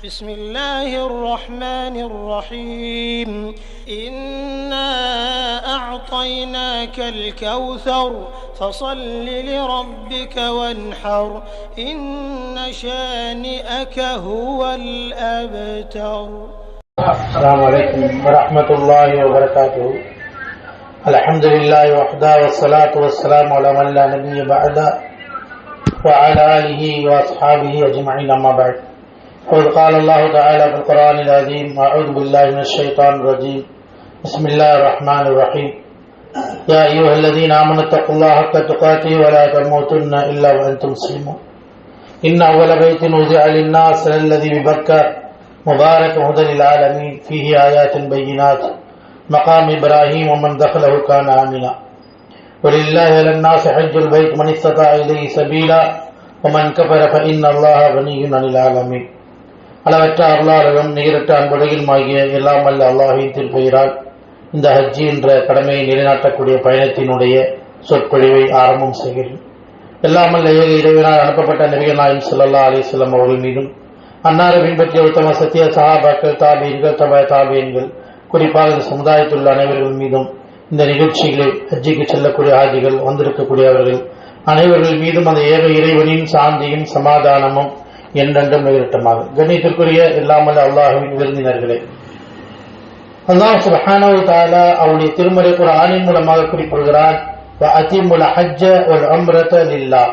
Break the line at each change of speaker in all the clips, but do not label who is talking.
بسم الله الرحمن الرحيم إنا أعطيناك الكوثر فصل لربك وانحر إن شانئك هو الأبتر.
السلام عليكم ورحمة الله وبركاته. الحمد لله وحده والصلاة والسلام على من لا نبي بعده وعلى آله وأصحابه أجمعين أما بعد. قال الله تعالى في القرآن العظيم: أعوذ بالله من الشيطان الرجيم. بسم الله الرحمن الرحيم. يا أيها الذين آمنوا اتقوا الله حق تقاته ولا تموتن إلا وأنتم مسلمون. إن أول بيت وضع للناس الذي ببكة مبارك هدى للعالمين فيه آيات بينات مقام إبراهيم ومن دخله كان آمنا ولله على الناس حج البيت من استطاع إليه سبيلا ومن كفر فإن الله غني عن العالمين. அளவற்ற அருளாளரும் நிகரற்ற அன்புடையுமாகிய எல்லாம் வல்ல அல்லாஹ்வின் திருப்பெயரால் இந்த ஹஜ்ஜி என்ற கடமையை நிலைநாட்டக்கூடிய பயணத்தினுடைய சொற்பொழிவை ஆரம்பம் செய்கிறேன். எல்லாம் வல்ல ஏக இறைவனால் அனுப்பப்பட்ட நபிகள் நாயகம் ஸல்லல்லாஹு அலைஹி வஸல்லம் அவர்கள் மீதும் அன்னாரை பின்பற்றிய உத்தம சத்திய சஹாபாக்கள், தாபீன்கள், தபா தாபீன்கள், குறிப்பாக இந்த சமுதாயத்தில் உள்ள அனைவர்கள் மீதும் இந்த நிகழ்ச்சிகளில் ஹஜ்ஜிக்கு செல்லக்கூடிய ஆஜிகள் வந்திருக்கக்கூடியவர்கள் அனைவர்கள் மீதும் அந்த ஏக இறைவனின் சாந்தியும் சமாதானமும் என்றென்றும் நிகழட்டமாக. கண்ணியத்திற்குரிய எல்லாமல்ல அல்லாஹ்வின் விருந்தினர்களே, அல்லாஹ் சுப்ஹானஹு வ தஆலா அவருடைய திருமறை குர்ஆனின் மூலமாக குறிப்பிடுகிறார்: வஅதிமுல் ஹஜ்ஜ வல் உம்ரத லில்லாஹ்.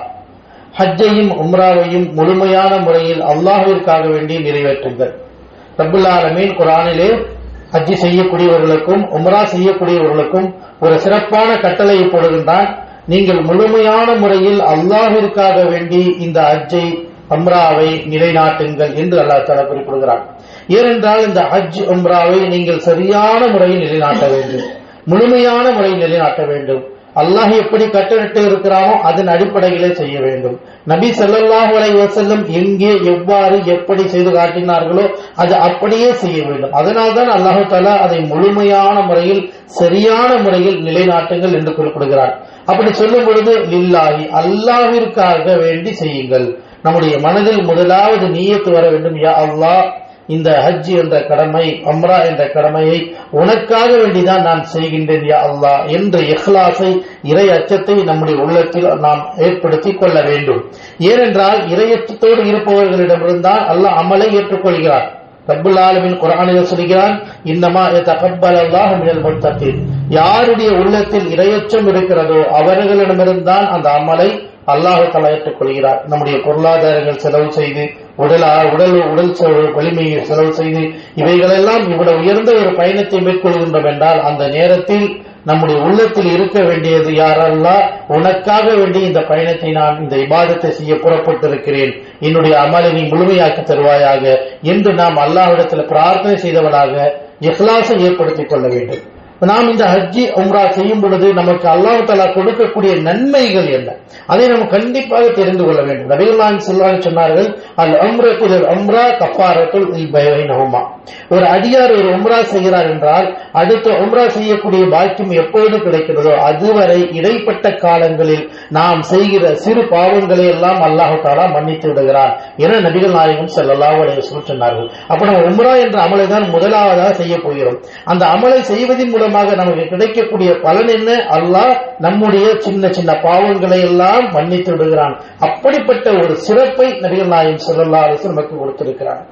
ஹஜ்ஜையும் உம்ராவையும் முழுமையான முறையில் அல்லாஹ்விற்காக வேண்டி நிறைவேற்றுங்கள். ரப்புல் ஆலமீன் குர்ஆனிலே ஹஜ்ஜி செய்யக்கூடியவர்களுக்கும் உம்ரா செய்யக்கூடியவர்களுக்கும் ஒரு சிறப்பான கட்டளையை போடுகின்றான். நீங்கள் முழுமையான முறையில் அல்லாஹ்விற்காக வேண்டி இந்த ஹஜ்ஜை உம்ராவை நிலைநாட்டுங்கள் என்று அல்லாஹ் தஆலா குறிப்பிடுகிறார். ஏனென்றால் இந்த ஹஜ் உம்ராவை நீங்கள் சரியான முறையில் நிலைநாட்ட வேண்டும், முழுமையான முறையில் நிலைநாட்ட வேண்டும். அல்லாஹ் எப்படி கட்டளையிட்டு இருக்கிறானோ அதன் அடிப்படையிலே செய்ய வேண்டும். நபி ஸல்லல்லாஹு அலைஹி வஸல்லம் எங்கே எவ்வாறு எப்படி செய்து காட்டினார்களோ அது அப்படியே செய்ய வேண்டும். அதனால்தான் அல்லாஹ் தஆலா அதை முழுமையான முறையில் சரியான முறையில் நிலைநாட்டுங்கள் என்று குறிப்பிடுகிறார். அப்படி சொல்லும் பொழுது லில்லாஹி, அல்லாஹ்விற்காக வேண்டி செய்யுங்கள். நம்முடைய மனதில் முதலாவது நியத்து வர வேண்டும், யா அல்லாஹ், இந்த ஹஜ் என்ற கடமை, உம்ரா என்ற கடமையை உனக்காக வேண்டிதான் நான் செய்கின்றேன் யா அல்லாஹ் என்ற இஹ்லாஸை, இறை அச்சத்தை நம்முடைய உள்ளத்தில் நாம் ஏற்படுத்தி கொள்ள வேண்டும். ஏனென்றால் இறையச்சத்தோடு இருப்பவர்களிடமிருந்தான் அல்லாஹ் அமலை ஏற்றுக்கொள்கிறார். ரப்புல் ஆலமீன் குர்ஆனில் சொல்கிறான்: இன்னமா யதகப்பலல்லாஹு மினல் முத்தகீன். யாருடைய உள்ளத்தில் இறையச்சம் இருக்கிறதோ அவர்களிடமிருந்தான் அந்த அமலை அல்லாஹ் தஆலா ஏற்றுக்கொள்கிறார். நம்முடைய பொருளாதாரங்கள் செலவு செய்து, உடல் வலிமையை செலவு செய்து, இவைகளெல்லாம் இவ்வளவு உயர்ந்த ஒரு பயணத்தை மேற்கொள்கின்றோம் என்றால் அந்த நேரத்தில் நம்முடைய உள்ளத்தில் இருக்க வேண்டியது, யாரெல்லாம் உனக்காக வேண்டி இந்த பயணத்தை நான் இந்த இபாதத்தை செய்ய புறப்பட்டிருக்கிறேன், என்னுடைய அமலை நீ முழுமையாக்கி தருவாயாக என்று நாம் அல்லாஹ்விடத்தில் பிரார்த்தனை செய்தவனாக இஹ்லாஸை ஏற்படுத்திக் கொள்ள வேண்டும். நாம் இந்த ஹஜ்ஜி உம்ரா செய்யும் பொழுது நமக்கு அல்லாஹ் தஆலா கொடுக்கக்கூடிய நன்மைகள் என்ன, அதை நாம் கண்டிப்பாக தெரிந்து கொள்ள வேண்டும். நபிகள் நாயகம் ஸல்லல்லாஹு அலைஹி வஸல்லம் சொன்னார்கள்: அல் உம்ரத்து லில் உம்ரா கஃபாரத்துல் பைனஹுமா. ஒரு அடியார் ஒரு உம்ரா செய்கிறார் என்றால் அடுத்த உம்ரா செய்யக்கூடிய பாக்கியம் எப்பொழுது கிடைக்கிறதோ அதுவரை இடைப்பட்ட காலங்களில் நாம் செய்கிற சிறு பாவங்களை எல்லாம் அல்லாஹ் தஆலா மன்னித்து விடுகிறார் என நபிகள் நாயகம் ஸல்லல்லாஹு அலைஹி வஸல்லம் சொன்னார்கள். அப்ப நம்ம உம்ரா என்ற அமலை தான் முதலாவதாக செய்ய போகிறோம். அந்த அமலை செய்வதன் மூலமாக நமக்கு கிடைக்கக்கூடிய பலன் என்ன? அல்லாஹ் நம்முடைய சின்ன சின்ன பாவங்களை எல்லாம் மன்னித்து விடுகிறான். அப்படிப்பட்ட ஒரு சிறப்பை நபிகள் நாயகம் ஸல்லல்லாஹு அலைஹி வஸல்லம் நமக்கு கொடுத்திருக்கிறார்.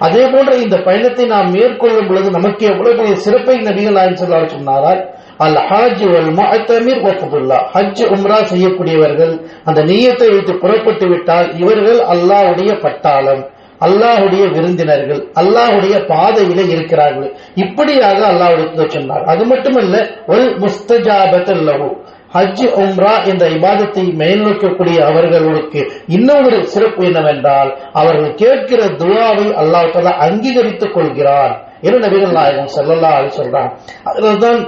அதே போன்ற இந்த பயணத்தை நாம் மேற்கொள்ளும் பொழுது நமக்கு எவ்வளவு பெரிய சிறப்பை நபிகள் நாயகம் ஸல்லல்லாஹு அலைஹி வஸல்லம் சொன்னார்: அல் ஹஜ் வல் முஅத்தமிர் வஃதுல்லாஹ். ஹஜ் உம்ரா செய்யக்கூடியவர்கள் அந்த நியத்தை வைத்து புறப்பட்டு விட்டால் இவர்கள் அல்லாஹ்வுடைய பட்டாளம், அல்லாஹ்வுடைய விருந்தினர்கள், அல்லாஹ்வுடைய பாதையிலே இருக்கிறார்கள். இப்படியாக அல்லாஹ்வுடைய சொன்னார். அது மட்டுமல்ல, வல் முஸ்தஜாபத்துல் லஹு. ஹஜ் உம்ரா என்ற இபாதத்தை மேல்நோக்கக்கூடிய அவர்களுக்கு இன்னொரு சிறப்பு என்னவென்றால் அவர்கள் கேட்கிற துஆவை அல்லாஹ் தஆலா அங்கீகரித்துக் கொள்கிறார் என நபிகள் நாயகம் ஸல்லல்லாஹு அலைஹி வஸல்லம். அதுதான்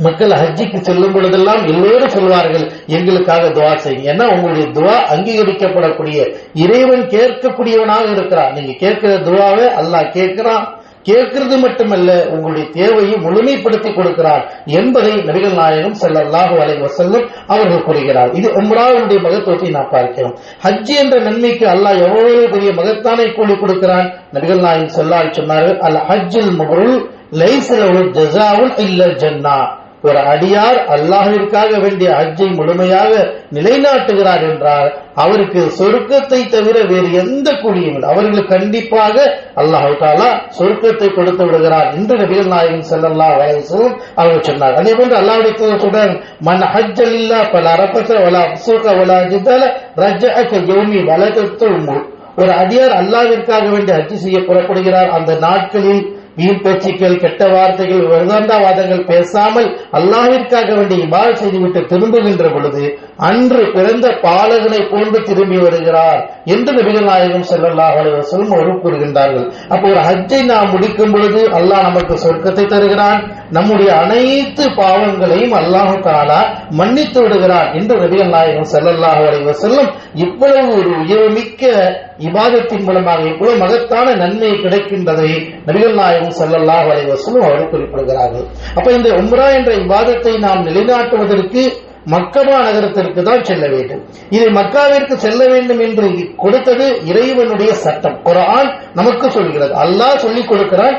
மக்கள் ஹஜ்ஜிக்கு செல்லும் பொழுதெல்லாம் எல்லோரும் சொல்வார்கள், எங்களுக்காக துஆ செய்யுங்க. ஏன்னா உங்களுடைய துஆ அங்கீகரிக்கப்படக்கூடிய இறைவன் கேட்கக்கூடியவனாக இருக்கிறார். நீங்க கேட்கிற துஆவை அல்லாஹ் கேட்கிறான். கேட்கிறது மட்டுமல்ல, உங்களுடைய தேவையை முழுமைப்படுத்தி கொடுக்கிறார் என்பதை நபிகள் நாயகம் ஸல்லல்லாஹு அலைஹி வஸல்லம் அவர்கள் கூறுகிறார். இது உம்ராவுடைய மகத்துவத்தை நாம் பார்க்கிறோம். ஹஜ் என்ற நன்மைக்கு அல்லாஹ் எவ்வளவு பெரிய மகத்தான கூலி கொடுக்கிறான். நபிகள் நாயகம் ஸல்லல்லாஹு அலைஹி சொன்னார்கள், அல் ஹஜ்ஜுல் மப்ரூர் லைஸ லஹு ஜஸாஉன் இல்லல் ஜன்னah. ஒரு அடியார் அல்லாஹ்விற்காக வேண்டிய ஹஜ்ஜை முழுமையாக நிலைநாட்டுகிறார் என்றால் அவருக்கு சொர்க்கத்தை தவிர வேறு எந்த கூலியும் இல்லை. அவர்களுக்கு கண்டிப்பாக அல்லாஹ் தஆலா சொர்க்கத்தை கொடுத்து விடுகிறார் என்று நபிகள் நாயகம் ஸல்லல்லாஹு அலைஹி வஸல்லம் அவர்கள் சொன்னார். அதே போன்று அல்லாஹ்வுடைய தூதர் மன் ஹஜ்ஜ லில்லாஹ் ஃபலா ரஃபஸ வலா ஃபுஸூக வலா ஜிதல ரஜஅ கயௌமி வலதத்து உம்மு. ஒரு அடியார் அல்லாஹ்விற்காக வேண்டிய ஹஜ் செய்ய புறப்படுகிறார். அந்த நாட்களில் வீண் பேச்சுக்கள், கெட்ட வார்த்தைகள், வருதாந்தவாதங்கள் பேசாமல் அல்லாஹ்விற்காக வேண்டிய இபாதத் செய்துவிட்டு திரும்புகின்ற பொழுது அன்று பிறந்த பாலகனை போன்று திரும்பி வருகிறார் என்று நபிகள் நாயகம் ஸல்லல்லாஹு அலைஹி வஸல்லம் அவர்கள் கூறுகின்றார்கள். அப்போ ஒரு ஹஜ்ஜை நாம் முடிக்கும் பொழுது அல்லாஹ் நமக்கு சொர்க்கத்தை தருகிறான், நம்முடைய அனைத்து பாவங்களையும் அல்லாஹ் தஆலா மன்னித்து விடுகிறான் என்று நபிகள் நாயகம் ஸல்லல்லாஹு அலைஹி வஸல்லம் இவ்வளவு ஒரு உயர்மிக்க இபாதத்தின் மூலமாக இவ்வளவு மகத்தான நன்மை கிடைக்கின்றதை நபிகள் நாயகம் ஸல்லல்லாஹு அலைஹி வஸல்லம் அவர்கள் குறிப்பிடுகிறார்கள். அப்ப இந்த உம்ரா என்ற இபாதத்தை நாம் நிலைநாட்டுவதற்கு மக்கா நகரத்திற்கு தான் செல்ல வேண்டும். இதை மக்காவிற்கு செல்ல வேண்டும் என்று கொடுத்தது இறைவனுடைய சட்டம். குர்ஆன் நமக்கு சொல்கிறது, அல்லாஹ் சொல்லிக் கொடுக்கிறான்,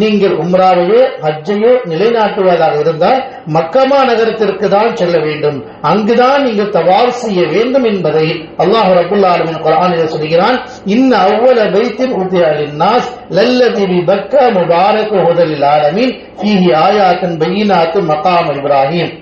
நீங்கள் உம்ராவையோ ஹஜ்ஜையோ நிலைநாட்டுவதாக இருந்தால் மக்கா நகரத்திற்கு தான் செல்ல வேண்டும், அங்குதான் நீங்கள் தவாஃப் செய்ய வேண்டும் என்பதை அல்லாஹ் ரப்பல் ஆலமீன் குர்ஆனில் சொல்கிறான். இன்ன அவ்வல பைத்தின் உதிஅ லின்னாஸ் லல்லதி பிபக்கா முபாரக ஹுதல் லில் ஆலமீன் ஃபீஹி ஆயாத்துன் பையினாத்துன் மகாம் இப்ராஹிம்.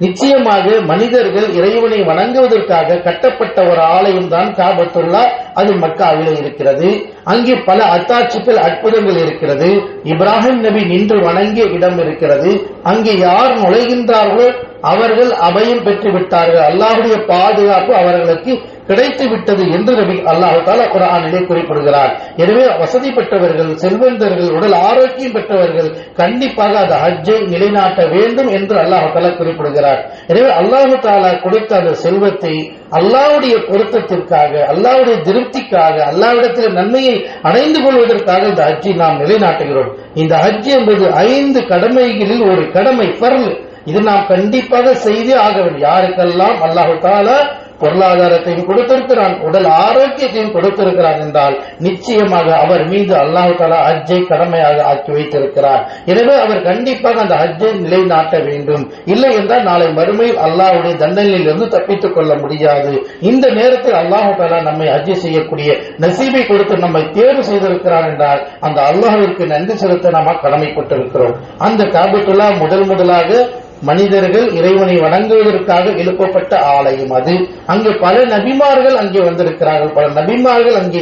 நிச்சயமாக மனிதர்கள் இறைவனை வணங்குவதற்காக கட்டப்பட்ட ஒரு ஆலயம் தான் காபத்துல்லா. அது மக்காவிலே இருக்கிறது. அங்கே பல அத்தாட்சிகள், அற்புதங்கள் இருக்கிறது. இப்ராஹிம் நபி நின்று வணங்கிய இடம் இருக்கிறது. அங்கே யார் நுழைகின்றார்களோ அவர்கள் அபயம் பெற்று விட்டார்கள், அல்லாஹ்வுடைய பாதுகாப்பு அவர்களுக்கு கிடைத்து விட்டது என்று நபி அல்லாஹ் தஆலா குர்ஆனிலே குறிப்பிடுகிறார். எனவே வசதி பெற்றவர்கள், செல்வந்தர்கள், உடல் ஆரோக்கியம் பெற்றவர்கள் கண்டிப்பாக அந்த ஹஜ்ஜை நிலைநாட்ட வேண்டும் என்று அல்லாஹ் தஆலா குறிப்பிடுகிறார். எனவே அல்லாஹ் தஆலா கொடுத்த அந்த செல்வத்தை அல்லாஹ்வுடைய பொருத்தத்திற்காக, அல்லாஹ்வுடைய திருப்திக்காக, அல்லாஹ்விடத்தில் நன்மையை அடைந்து கொள்வதற்காக இந்த ஹஜ்ஜை நாம் நிலைநாட்டுகிறோம். இந்த ஹஜ் என்பது 5 கடமைகளில் ஒரு கடமை, ஃபர்ல். இது நாம் கண்டிப்பாக செய்தே ஆக வேண்டும். யாருக்கெல்லாம் அல்லாஹ் தஆலா பொருளாதாரத்தையும் கொடுத்திருக்கிறான், உடல் ஆரோக்கியத்தையும் கொடுத்திருக்கிறான் என்றால் நிச்சயமாக அவர் மீது அல்லாஹ் தஆலா ஹஜ்ஜை கடமையாக ஆக்கி வைத்திருக்கிறார். எனவே அவர் கண்டிப்பாக அந்த ஹஜ்ஜை நிலைநாட்ட வேண்டும். இல்லை என்றால் நாளை மறுமையில் அல்லாஹ்வுடைய தண்டனையில் இருந்து தப்பித்துக் கொள்ள முடியாது. இந்த நேரத்தில் அல்லாஹ் தஆலா நம்மை ஹஜ் செய்யக்கூடிய நசீபை கொடுத்து நம்மை தேர்வு செய்திருக்கிறான் என்றால் அந்த அல்லாஹ்விற்கு நன்றி செலுத்த நாம் கடமைப்பட்டிருக்கிறோம். அந்த காபத்துல்லா முதலாக மனிதர்கள் இறைவனை வணங்குவதற்காக எழுப்பப்பட்ட ஆலயம் அது. அங்கு பல நபிமார்கள் அங்கே வந்திருக்கிறார்கள், பல நபிமார்கள் அங்கே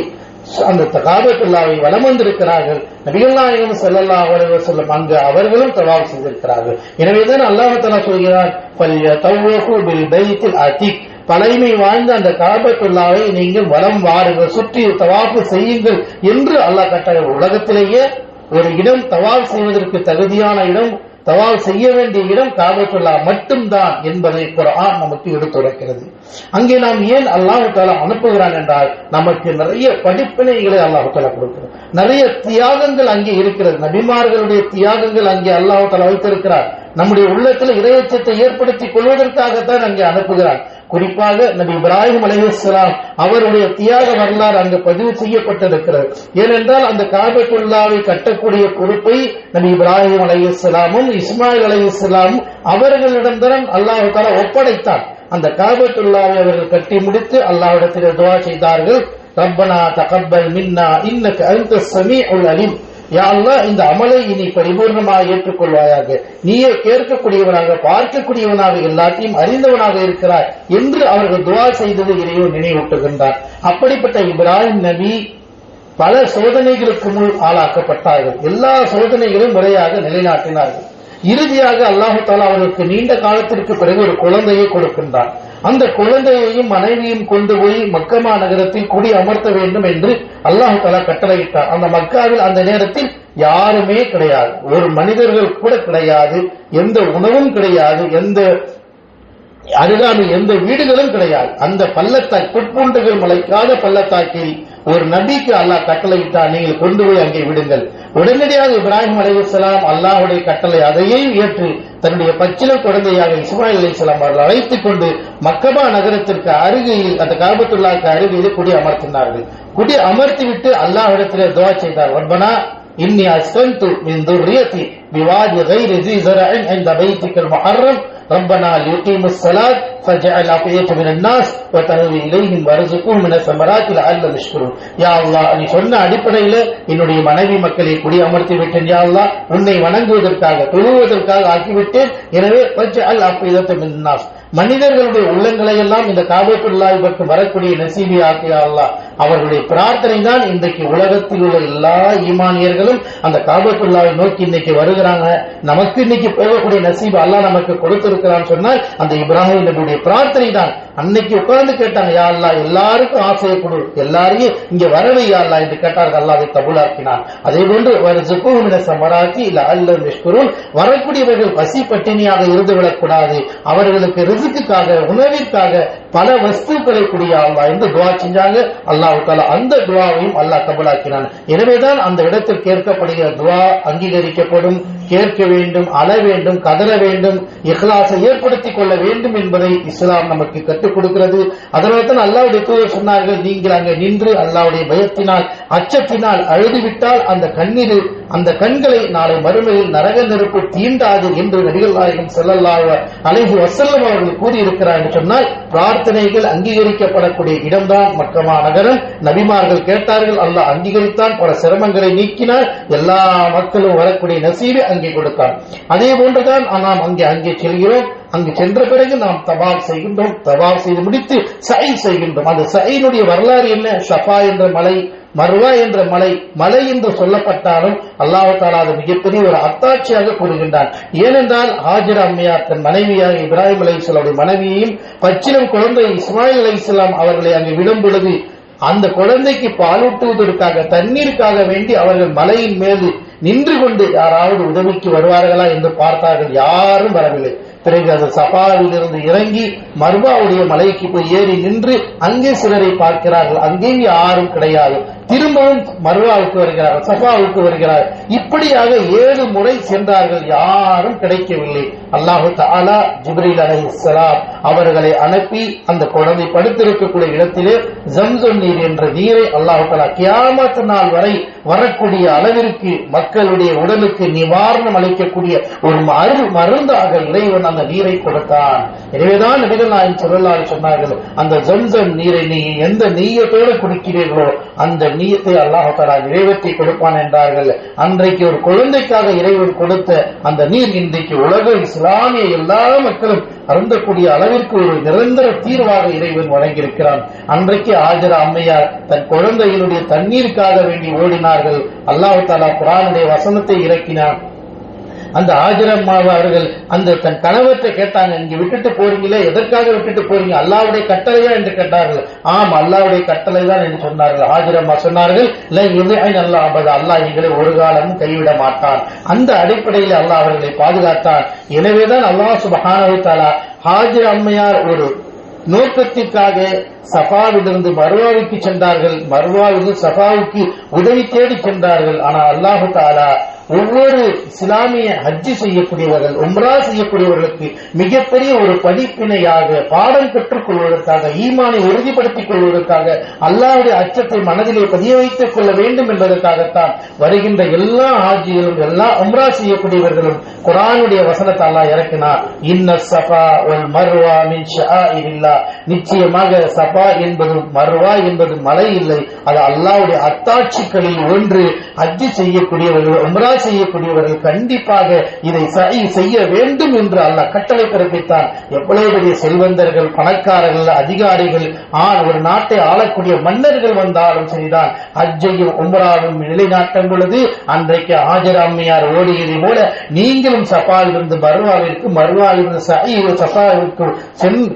அந்த காபத்துல்லாவை வலம் வந்திருக்கிறார்கள். நபிகள் நாயகம் ஸல்லல்லாஹு அலைஹி வஸல்லம் அங்கு அவர்களும் தவாஃப் செய்திருக்கிறார்கள். எனவேதான் அல்லாஹ் தஆலா சொல்கிறார், ஃபல்யதவ்வஃபு பில் பைத்தில் அதீக். பழைமை வாழ்ந்த அந்த காபத்துல்லாவை நீங்கள் வலம் வாருங்கள், சுற்றி தவாஃப் செய்யுங்கள் என்று அல்லாஹ் கட்டளை. உலகத்திலேயே ஒரு இடம் தவாஃப் செய்வதற்கு தகுதியான இடம், தவாஃப் செய்ய வேண்டிய இடம் காபத்துல்லா மட்டும்தான் என்பதை குர்ஆன் நமக்கு எடுத்துரைக்கிறது. அங்கே நாம் ஏன் அல்லாஹ் தஆலா அனுப்புகிறான் என்றால் நமக்கு நிறைய படிப்பினைகளை அல்லாஹ் தஆலா கொடுக்கிறார். நிறைய தியாகங்கள் அங்கே இருக்கிறது. நபிமார்களுடைய தியாகங்கள் அங்கே அல்லாஹ் தஆலா வைத்திருக்கிறார். நம்முடைய உள்ளத்தில் இறையச்சத்தை ஏற்படுத்திக் கொள்வதற்காகத்தான் அங்கே அனுப்புகிறார். குறிப்பாக நபி இப்ராஹிம் அலைஹிஸ்ஸலாம் அவருடைய தியாக வரலாறு அங்கு பதிவு செய்யப்பட்டிருக்கிறது. ஏனென்றால் அந்த காபத்துல்லாவை கட்டக்கூடிய பொறுப்பை நபி இப்ராஹிம் அலைஹிஸ்ஸலாமும் இஸ்மாயில் அலைஹிஸ்ஸலாமும் அவர்களிடம்தான் அல்லாஹ் தஆலா ஒப்படைத்தார். அந்த காபத்துல்லாவை அவர்கள் கட்டி முடித்து அல்லாஹ்விடத்தில் துஆ செய்தார்கள், ரப்பனா தகப்பல் மின்னா இன்னக அன்தஸ் ஸமீஉல் அலீம். யா அல்லாஹ், இந்த அமலை இனி பரிபூர்ணமாக ஏற்றுக்கொள்வாயாக, நீயே கேட்கக்கூடியவனாக, பார்க்கக்கூடியவனாக, எல்லாத்தையும் அறிந்தவனாக இருக்கிறாய் என்று அவர்கள் துஆ செய்தது இறைவன் நினைவூட்டுகின்றார். அப்படிப்பட்ட இப்ராஹிம் நபி பல சோதனைகளுக்கு முன் ஆளாக்கப்பட்டார்கள். எல்லா சோதனைகளும் முறையாக நிலைநாட்டினார்கள். இறுதியாக அல்லாஹ் தஆலா அவர்களுக்கு நீண்ட காலத்திற்கு பிறகு ஒரு குழந்தையை கொடுக்கின்றார். அந்த குழந்தையையும் மனைவியும் கொண்டு போய் மக்கா நகரத்தில் குடி அமர்த்த வேண்டும் என்று அல்லாஹ் தஆலா கட்டளையிட்டார். அந்த மக்காவில் அந்த நேரத்தில் யாருமே கிடையாது, ஒரு மனிதர்கள் கூட கிடையாது, எந்த உணவும் கிடையாது, எந்த அருகாமையில் எந்த வீடுகளும் கிடையாது. அந்த பள்ளத்தாக்கு புட்பூண்டுகள் முளைக்காத பள்ளத்தாக்கில் ஒரு நபிக்கு அல்லாஹ் கட்டளையிட்டால் நீங்கள் கொண்டு போய் அங்கே விடுங்கள். உடனடியாக இப்ராஹிம் அலைஹிஸ்ஸலாம் அல்லாஹ்வுடைய கட்டளை அதையே ஏற்று தன்னுடைய பச்சிலை குழந்தையாக இஸ்மாயில் அலைஹிஸ்ஸலாம் அவர்கள் அழைத்துக் கொண்டு மக்கபா நகரத்திற்கு அருகில் அந்த காபத்துல்லாஹ்வுக்கு அருகில் குடி அமர்த்தினார்கள். குடி அமர்த்திவிட்டு அல்லாஹ்விடத்திலே துஆ செய்தார். ரப்பனா இன்னி அஸ்கன்து மின் துர்ரியதி பிவாதி கைரி ذي زرع عند بيتك المحرم ربنا ليقيموا الصلاة فجعل أفئدة من الناس وتهوي إليهم وارزقهم من الثمرات لعلهم يشكرون. யா அல்லாஹ், நீ சொன்ன அடிப்படையில் என்னுடைய மனைவி மக்களை குடி அமர்த்தி விட்டேன். யா அல்லாஹ், உன்னை வணங்குவதற்காக தொழுவதற்காக ஆக்கிவிட்டேன். எனவே فجعل أفئدة من الناس, மனிதர்களுடைய உள்ளங்களை எல்லாம் இந்த காபத்துல்லாஹ் பற்றி வரக்கூடிய நசீபி ஆக்கியா அல்லாஹ். அவர்களுடைய பிரார்த்தனை தான் இன்றைக்கு உலகத்தில் உள்ள எல்லா ஈமானியர்களும் அந்த காபத்துல்லாஹை நோக்கி இன்னைக்கு வருகிறாங்க. நமக்கு இன்னைக்கு போகக்கூடிய நசீபு அல்லாஹ் நமக்கு கொடுத்திருக்கிறான்னு சொன்னால் அந்த இப்ராஹிம் நபியுடைய பிரார்த்தனை தான். அன்னைக்கு உட்கார்ந்து கேட்டாங்க, யா அல்லாஹ் எல்லாருக்கும் ஆசையை கொடு, எல்லாரையும் இங்க வரவை யா அல்லாஹ் என்று கேட்டார்கள். அல்லாஹ் அதை கபூலாக்கினான். அதே போன்று வரக்கூடியவர்கள் பசி பட்டினியாக இருந்துவிடக் கூடாது, அவர்களுக்கு ரிஸ்க்குக்காக உணவிற்காக பல வஸ்துக்களை கூடிய அல்லாஹ் என்று துஆ செஞ்சாங்க. அல்லாஹ் தஆலா அந்த துஆவையும் அல்லாஹ் கபூலாக்கினான். எனவேதான் அந்த இடத்தில் கேட்கப்படுகிற துஆ அங்கீகரிக்கப்படும். கேட்க வேண்டும், அழ வேண்டும், கதற வேண்டும், இஹ்லாஸை ஏற்படுத்திக் கொள்ள வேண்டும் என்பதை இஸ்லாம் நமக்கு கற்றுக் கொடுக்கிறது. அதனால்தான் அல்லாஹ்வுடைய தூதர் சொன்னார்கள், நீங்கள் அங்கே நின்று அல்லாஹ்வுடைய பயத்தினால் அச்சத்தினால் அழுதுவிட்டால் அந்த கண்களை நாளை மறுமையில் நரக நெருப்பு தீண்டாது என்று நபிகள் நாயகம் ஸல்லல்லாஹு அலைஹி வஸல்லம் அவர்கள் கூறியிருக்கிறார் என்று சொன்னால் பிரார்த்தனைகள் அங்கீகரிக்கப்படக்கூடிய இடம்தான் மக்கமா நகரம். நபிமார்கள் கேட்டார்கள், அல்லாஹ் அங்கீகரித்தான், பல சிரமங்களை நீக்கினார், எல்லா மக்களும் வரக்கூடிய நசீபை அங்கே கொடுத்தார். அதே போன்றுதான் நாம் அங்கே செல்கிறோம். அங்கு சென்ற பிறகு நாம் தவாப் செய்கின்றோம். தவாப் செய்து முடித்து சை செய்கின்றோம். அந்த சைனுடைய வரலாறு என்ன? ஷஃபா என்ற மலை, மர்வா என்ற மலை என்று சொல்லப்பட்டாலும் அல்லாஹ் தஆலா அது மிகப்பெரிய ஒரு அத்தாட்சியாக கூறுகின்றான். ஏனென்றால் ஹாஜரா அம்மையார் தன் மனைவியாக இப்ராஹிம் அலைஹிஸ்ஸலாமுடைய மனைவியையும் பச்சிலம் குழந்தை இஸ்மாயில் அலைஹிஸ்ஸலாம் அவர்களை அங்கு விடும் பொழுது அந்த குழந்தைக்கு பாலூட்டுவதற்காக தண்ணீருக்காக வேண்டி அவர்கள் மலையின் மேல் நின்று கொண்டு யாராவது உதவிக்கு வருவார்களா என்று பார்த்தார்கள். யாரும் வரவில்லை. பிறகு அந்த சஃபாவில் இருந்து இறங்கி மர்வாவுடைய மலைக்கு போய் ஏறி நின்று அங்கே சிலரை பார்க்கிறார்கள். அங்கேயும் யாரும் கிடையாது. திரும்பவும் மர்வாவுக்கு வருகிறார்கள், சஃபாவுக்கு வருகிறார்கள். இப்படியாக 7 முறை சென்றார்கள், யாரும் கிடைக்கவில்லை. அல்லாஹு தஆலா ஜிப்ரீல் அலைஹிஸ்ஸலாம் அவர்களை அனுப்பி அந்த குழந்தை படுத்திருக்கக்கூடிய இடத்திலே ஜம்ஸம் நீர் என்ற நீரை அல்லாஹு தஆலா கியாமத் நாள் வரை வரக்கூடிய அளவிற்கு மக்களுடைய உடலுக்கு நிவாரணம் அளிக்கக்கூடிய ஒரு மருந்தாக இறைவன் அந்த நீரை கொடுத்தான். எனவேதான் நபிகள் நாயகம் ஸல்லல்லாஹு அலைஹி சொன்னார்கள், அந்த ஜம்ஸம் நீரை நீ எந்த நீயத்தோடு குடிக்கிறீர்களோ அந்த நீயத்தை அல்லாஹ் தஆலா நிறைவேற்றி கொடுப்பான் என்றார்கள். அன்றைக்கு ஒரு குழந்தைக்காக இறைவன் கொடுத்த அந்த நீர் இன்றைக்கு உலக இஸ்லாமிய எல்லா மக்களும் அருந்தக்கூடிய அளவிற்கு ஒரு நிரந்தர தீர்வாக இறைவன் வழங்கியிருக்கிறான். அன்றைக்கு ஹாஜரா அம்மையார் தன் குழந்தைகளுடைய தண்ணீருக்காக வேண்டி ஓடினார்கள். அல்லாஹ் தஆலா குர்ஆனுடைய வசனத்தை இறக்கினான். அந்த ஹாஜரா அம்மா அவர்கள் அந்த தன் கணவர்கிட்ட கேட்டாங்க, இங்க விட்டுட்டு போறீங்களே, எதற்காக விட்டுட்டு போறீங்க? அல்லாஹ்வுடைய கட்டளையா என்று கேட்டார்கள். ஆம், அல்லாஹ்வுடைய கட்டளை தான் என்று சொன்னார்கள். ஹாஜரா அம்மா சொன்னார்கள், அல்லாஹ் எங்களை ஒரு காலமும் கைவிட மாட்டான். அந்த அடிப்படையில் அல்லாஹ் அவர்களை பாதுகாத்தான். எனவேதான் அல்லாஹ் சுப்ஹானஹு வ தஆலா ஹாஜரா அம்மையார் ஒரு நோக்கத்திற்காக சஃபாவிலிருந்து மர்வாவுக்கு சென்றார்கள். மர்வாவிலிருந்து சஃபாவுக்கு உதவி தேடி சென்றார்கள். ஆனால் அல்லாஹு தஆலா ஒவ்வொரு இஸ்லாமிய ஹஜ்ஜி செய்யக்கூடியவர்கள், உம்ரா செய்யக்கூடியவர்களுக்கு மிகப்பெரிய ஒரு படிப்பினையாக பாடம் பெற்றுக் கொள்வதற்காக, ஈமானை உறுதிப்படுத்திக் கொள்வதற்காக, அல்லாஹ்வுடைய அச்சத்தை மனதிலே பதிய வைத்துக் கொள்ள வேண்டும் என்பதற்காகத்தான் வருகின்ற எல்லா ஹாஜிகளும் எல்லா உம்ரா செய்யக்கூடியவர்களும் குர்ஆனுடைய வசனத்தை அல்லாஹ் இறக்கினார். இன்ன ஸஃபா வல் மர்வா மின் ஷஆயிரில்லாஹ், நிச்சயமாக சஃபா என்பதும் மர்வா என்பது மலை இல்லை, அது அல்லாஹ்வுடைய அத்தாட்சிகளில் ஒன்று. ஹஜ்ஜி செய்யக்கூடியவர்கள், உம்ரா செய்யக்கூடியவர்கள் கண்டிப்பாக இதை செய்ய வேண்டும் என்று அல்லாஹ் கட்டளை பிறப்பித்தான். எவ்வளவு பெரிய செல்வந்தர்கள், பணக்காரர்கள், அதிகாரிகள், ஒரு நாட்டை ஆளக்கூடிய மன்னர்கள் வந்தாலும் சரிதான், ஹஜ்ஜையும் உம்ராவும் நிலைநாட்டும் பொழுது அன்றைக்கு ஹாஜரா அம்மையார் ஓடியதை போல நீங்களும் சஃபாவிலிருந்து மர்வாவிற்கு, மர்வாவிலிருந்து சஃபாவிற்கு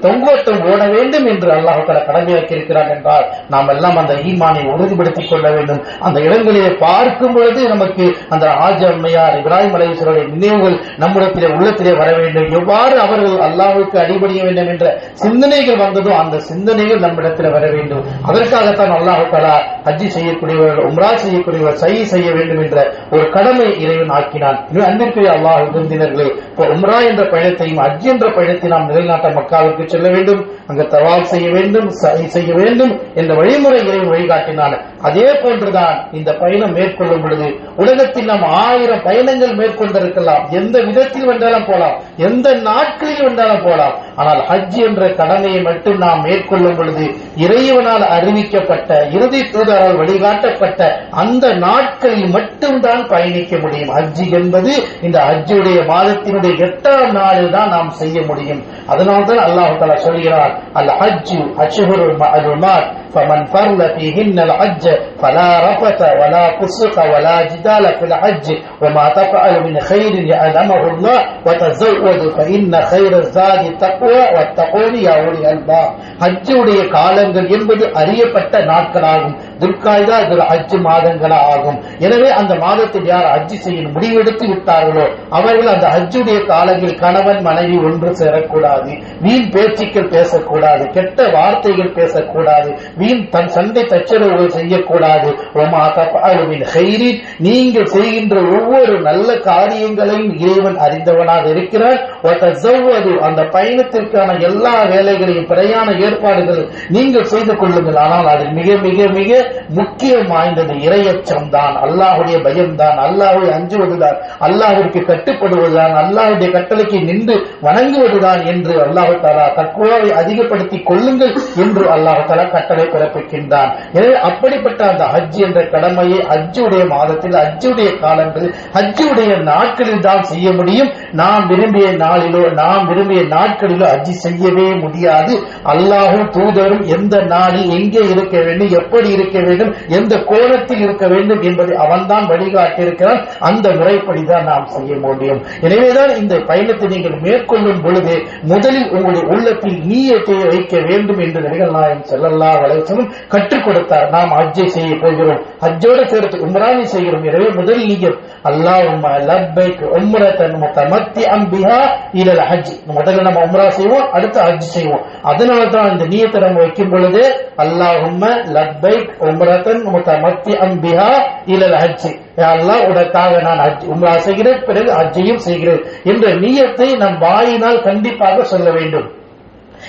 தொங்கோட்டம் ஓட வேண்டும் என்று அல்லாஹ் தஆலா கடமையாக்கி இருக்கிறார் என்றால் நாம் எல்லாம் அந்த ஈமானை உறுதிப்படுத்திக் கொள்ள வேண்டும். அந்த இடங்களிலே பார்க்கும் பொழுது நமக்கு அந்த ஹாஜி அம்மையார் இப்ராஹிம் அலைஹிஸ்ஸலாமுடைய நினைவுகள் நம்முடைய உள்ளத்திலே வர வேண்டும். எவ்வாறு அவர்கள் அல்லாஹ்வுக்கு அடிபணிய வேண்டும் என்ற சிந்தனைகள் வந்ததோ அந்த சிந்தனைகள் நம்மிடத்தில் வர வேண்டும். அதற்காகத்தான் அல்லாஹ் தஆலா ஹஜ் செய்யக்கூடியவர்கள், உம்ரா செய்யக்கூடியவர்கள் சை செய்ய வேண்டும் என்ற ஒரு கடமை இறைவன் ஆக்கினான். அன்பிற்குரிய அல்லாஹ் விருந்தினர்களே, இப்போ உம்ரா என்ற பயணத்தையும் ஹஜ் என்ற பயணத்தை நாம் நிலைநாட்ட மக்காவுக்கு செல்ல வேண்டும், அங்கு தவாப் செய்ய வேண்டும், சை செய்ய வேண்டும் என்ற வழிமுறை இறைவன் வழிகாட்டினான். அதே போன்றுதான் இந்த பயணம் மேற்கொள்ளும் பொழுது உலகத்தில் நாம் 1000 பயணங்கள் மேற்கொண்டிருக்கலாம், எந்த விதத்தில் வந்தாலும் போலாம், எந்த நாட்களில் வந்தாலும் போலாம். ஆனால் ஹஜ் என்ற கடமையை மட்டும் நாம் மேற்கொள்ளும் பொழுது இறைவனால் அறிவிக்கப்பட்ட, இறுதி தூதரால் வழிகாட்டப்பட்ட அந்த நாட்களில் மட்டும்தான் பயணிக்க முடியும். ஹஜ் என்பது இந்த ஹஜ்ஜுடைய மாதத்தினுடைய 8ஆம் நாளில் தான் நாம் செய்ய முடியும். அதனால்தான் அல்லாஹ் தஆலா சொல்கிறார், அல் ஹஜ்ஜு அஷ்ஹுருல் மஅலூமாத் فمن فرض فيهن الحج فلا رفث ولا فسق ولا جدال في الحج وما تفعل من خير يعلمه الله وتزودوا فإن خير الزاد التقوى واتقون يا أولي الألباب. ஹஜ்ஜுடைய காலங்கள் என்பது அறியப்பட்ட நாட்களாகும். துல்காய்தா ஹஜ் மாதங்களா ஆகும். எனவே அந்த மாதத்தில் யார் ஹஜ் செய்ய முடிவெடுத்து விட்டார்களோ அவர்கள் அந்த ஹஜ்ஜுடைய காலங்களில் கணவன் மனைவி ஒன்று சேரக்கூடாது, வீண் பேச்சுக்கள் பேசக்கூடாது, கெட்ட வார்த்தைகள் பேசக்கூடாது, வீண் தன் சண்டை தச்சரவுகள் செய்யக்கூடாது. நீங்கள் செய்கின்ற ஒவ்வொரு நல்ல காரியங்களையும் இறைவன் அறிந்தவனாக இருக்கிறார். அந்த பயணத்திற்கான எல்லா வேலைகளையும் பிரயாண ஏற்பாடுகள் நீங்கள் செய்து கொள்ளுங்கள். ஆனால் அது மிக மிக மிக முக்கியம் வாய்ந்தது இறையச்சம் தான், அல்லாஹுடைய பயம்தான், அல்லாஹ்வை அஞ்சுவதுதான், அல்லாஹ்விற்கு கட்டுப்படுவதுதான், அல்லாஹ்வுடைய கட்டளைக்கு நின்று வணங்குவதுதான் என்று அல்லாஹ் தஆலா தக்வாவை அதிகப்படுத்திக் கொள்ளுங்கள் என்று அல்லாஹ் தஆலா கட்டளை பிறப்பிக்கின்றான். எனவே அப்படிப்பட்ட அந்த ஹஜ் என்ற கடமையை ஹஜ்ஜுடைய மாதத்தில், ஹஜ்ஜுடைய காலங்களில், ஹஜ்ஜுடைய நாட்களில் தான் செய்ய முடியும். நாம் விரும்பிய நாளிலோ நாம் விரும்பிய நாட்களிலோ ஹஜ் செய்யவே முடியாது. அல்லாஹ்வும் தூதரும் எந்த நாளில் எங்கே இருக்க வேண்டும், எப்படி இருக்க வேண்டும், எந்த கோணத்தில் இருக்க வேண்டும் என்பதை அவன்தான் வழிகாட்டியிருக்கிறான். அந்த முறைப்படிதான் நாம் செய்ய முடியும். எனவேதான் இந்த பயணத்தை நீங்கள் மேற்கொள்ளும் பொழுது முதலில் உங்களுடைய உள்ளத்தில் நிய்யத்தை வைக்க வேண்டும் என்று நபிகள் நாயகம் ஸல்லல்லாஹு அலைஹி வஸல்லம் கற்றுக் கொடுத்தார். நாம் ஹஜ்ஜை செய்ய போகிறோம், ஹஜ்ஜோடு சேர்த்து உம்ராவை செய்கிறோம். எனவே முதல் நிய்யத் அல்லாஹும்ம லப்பைக் உம்ரத்தன் முத்தமத்திஅன் பிஹா இலல் ஹஜ். முதல்ல நம்ம உம்ரா செய்வோம், அடுத்து ஹஜ் செய்வோம். அதனால தான் இந்த நிய்யத்தை நம்ம வைக்கும் பொழுது அல்லாஹும்ம லப்பைக் உம்ரத்தன் முத்தமத்திஅன் பிஹா இலல் ஹஜ், யா அல்லாஹ் உனக்காக நான் ஹஜ் உம்ரா செய்கிறேன், பிறகு ஹஜ்ஜையும் செய்கிறேன் என்ற நிய்யத்தை நம் வாயினால் கண்டிப்பாக சொல்ல வேண்டும்.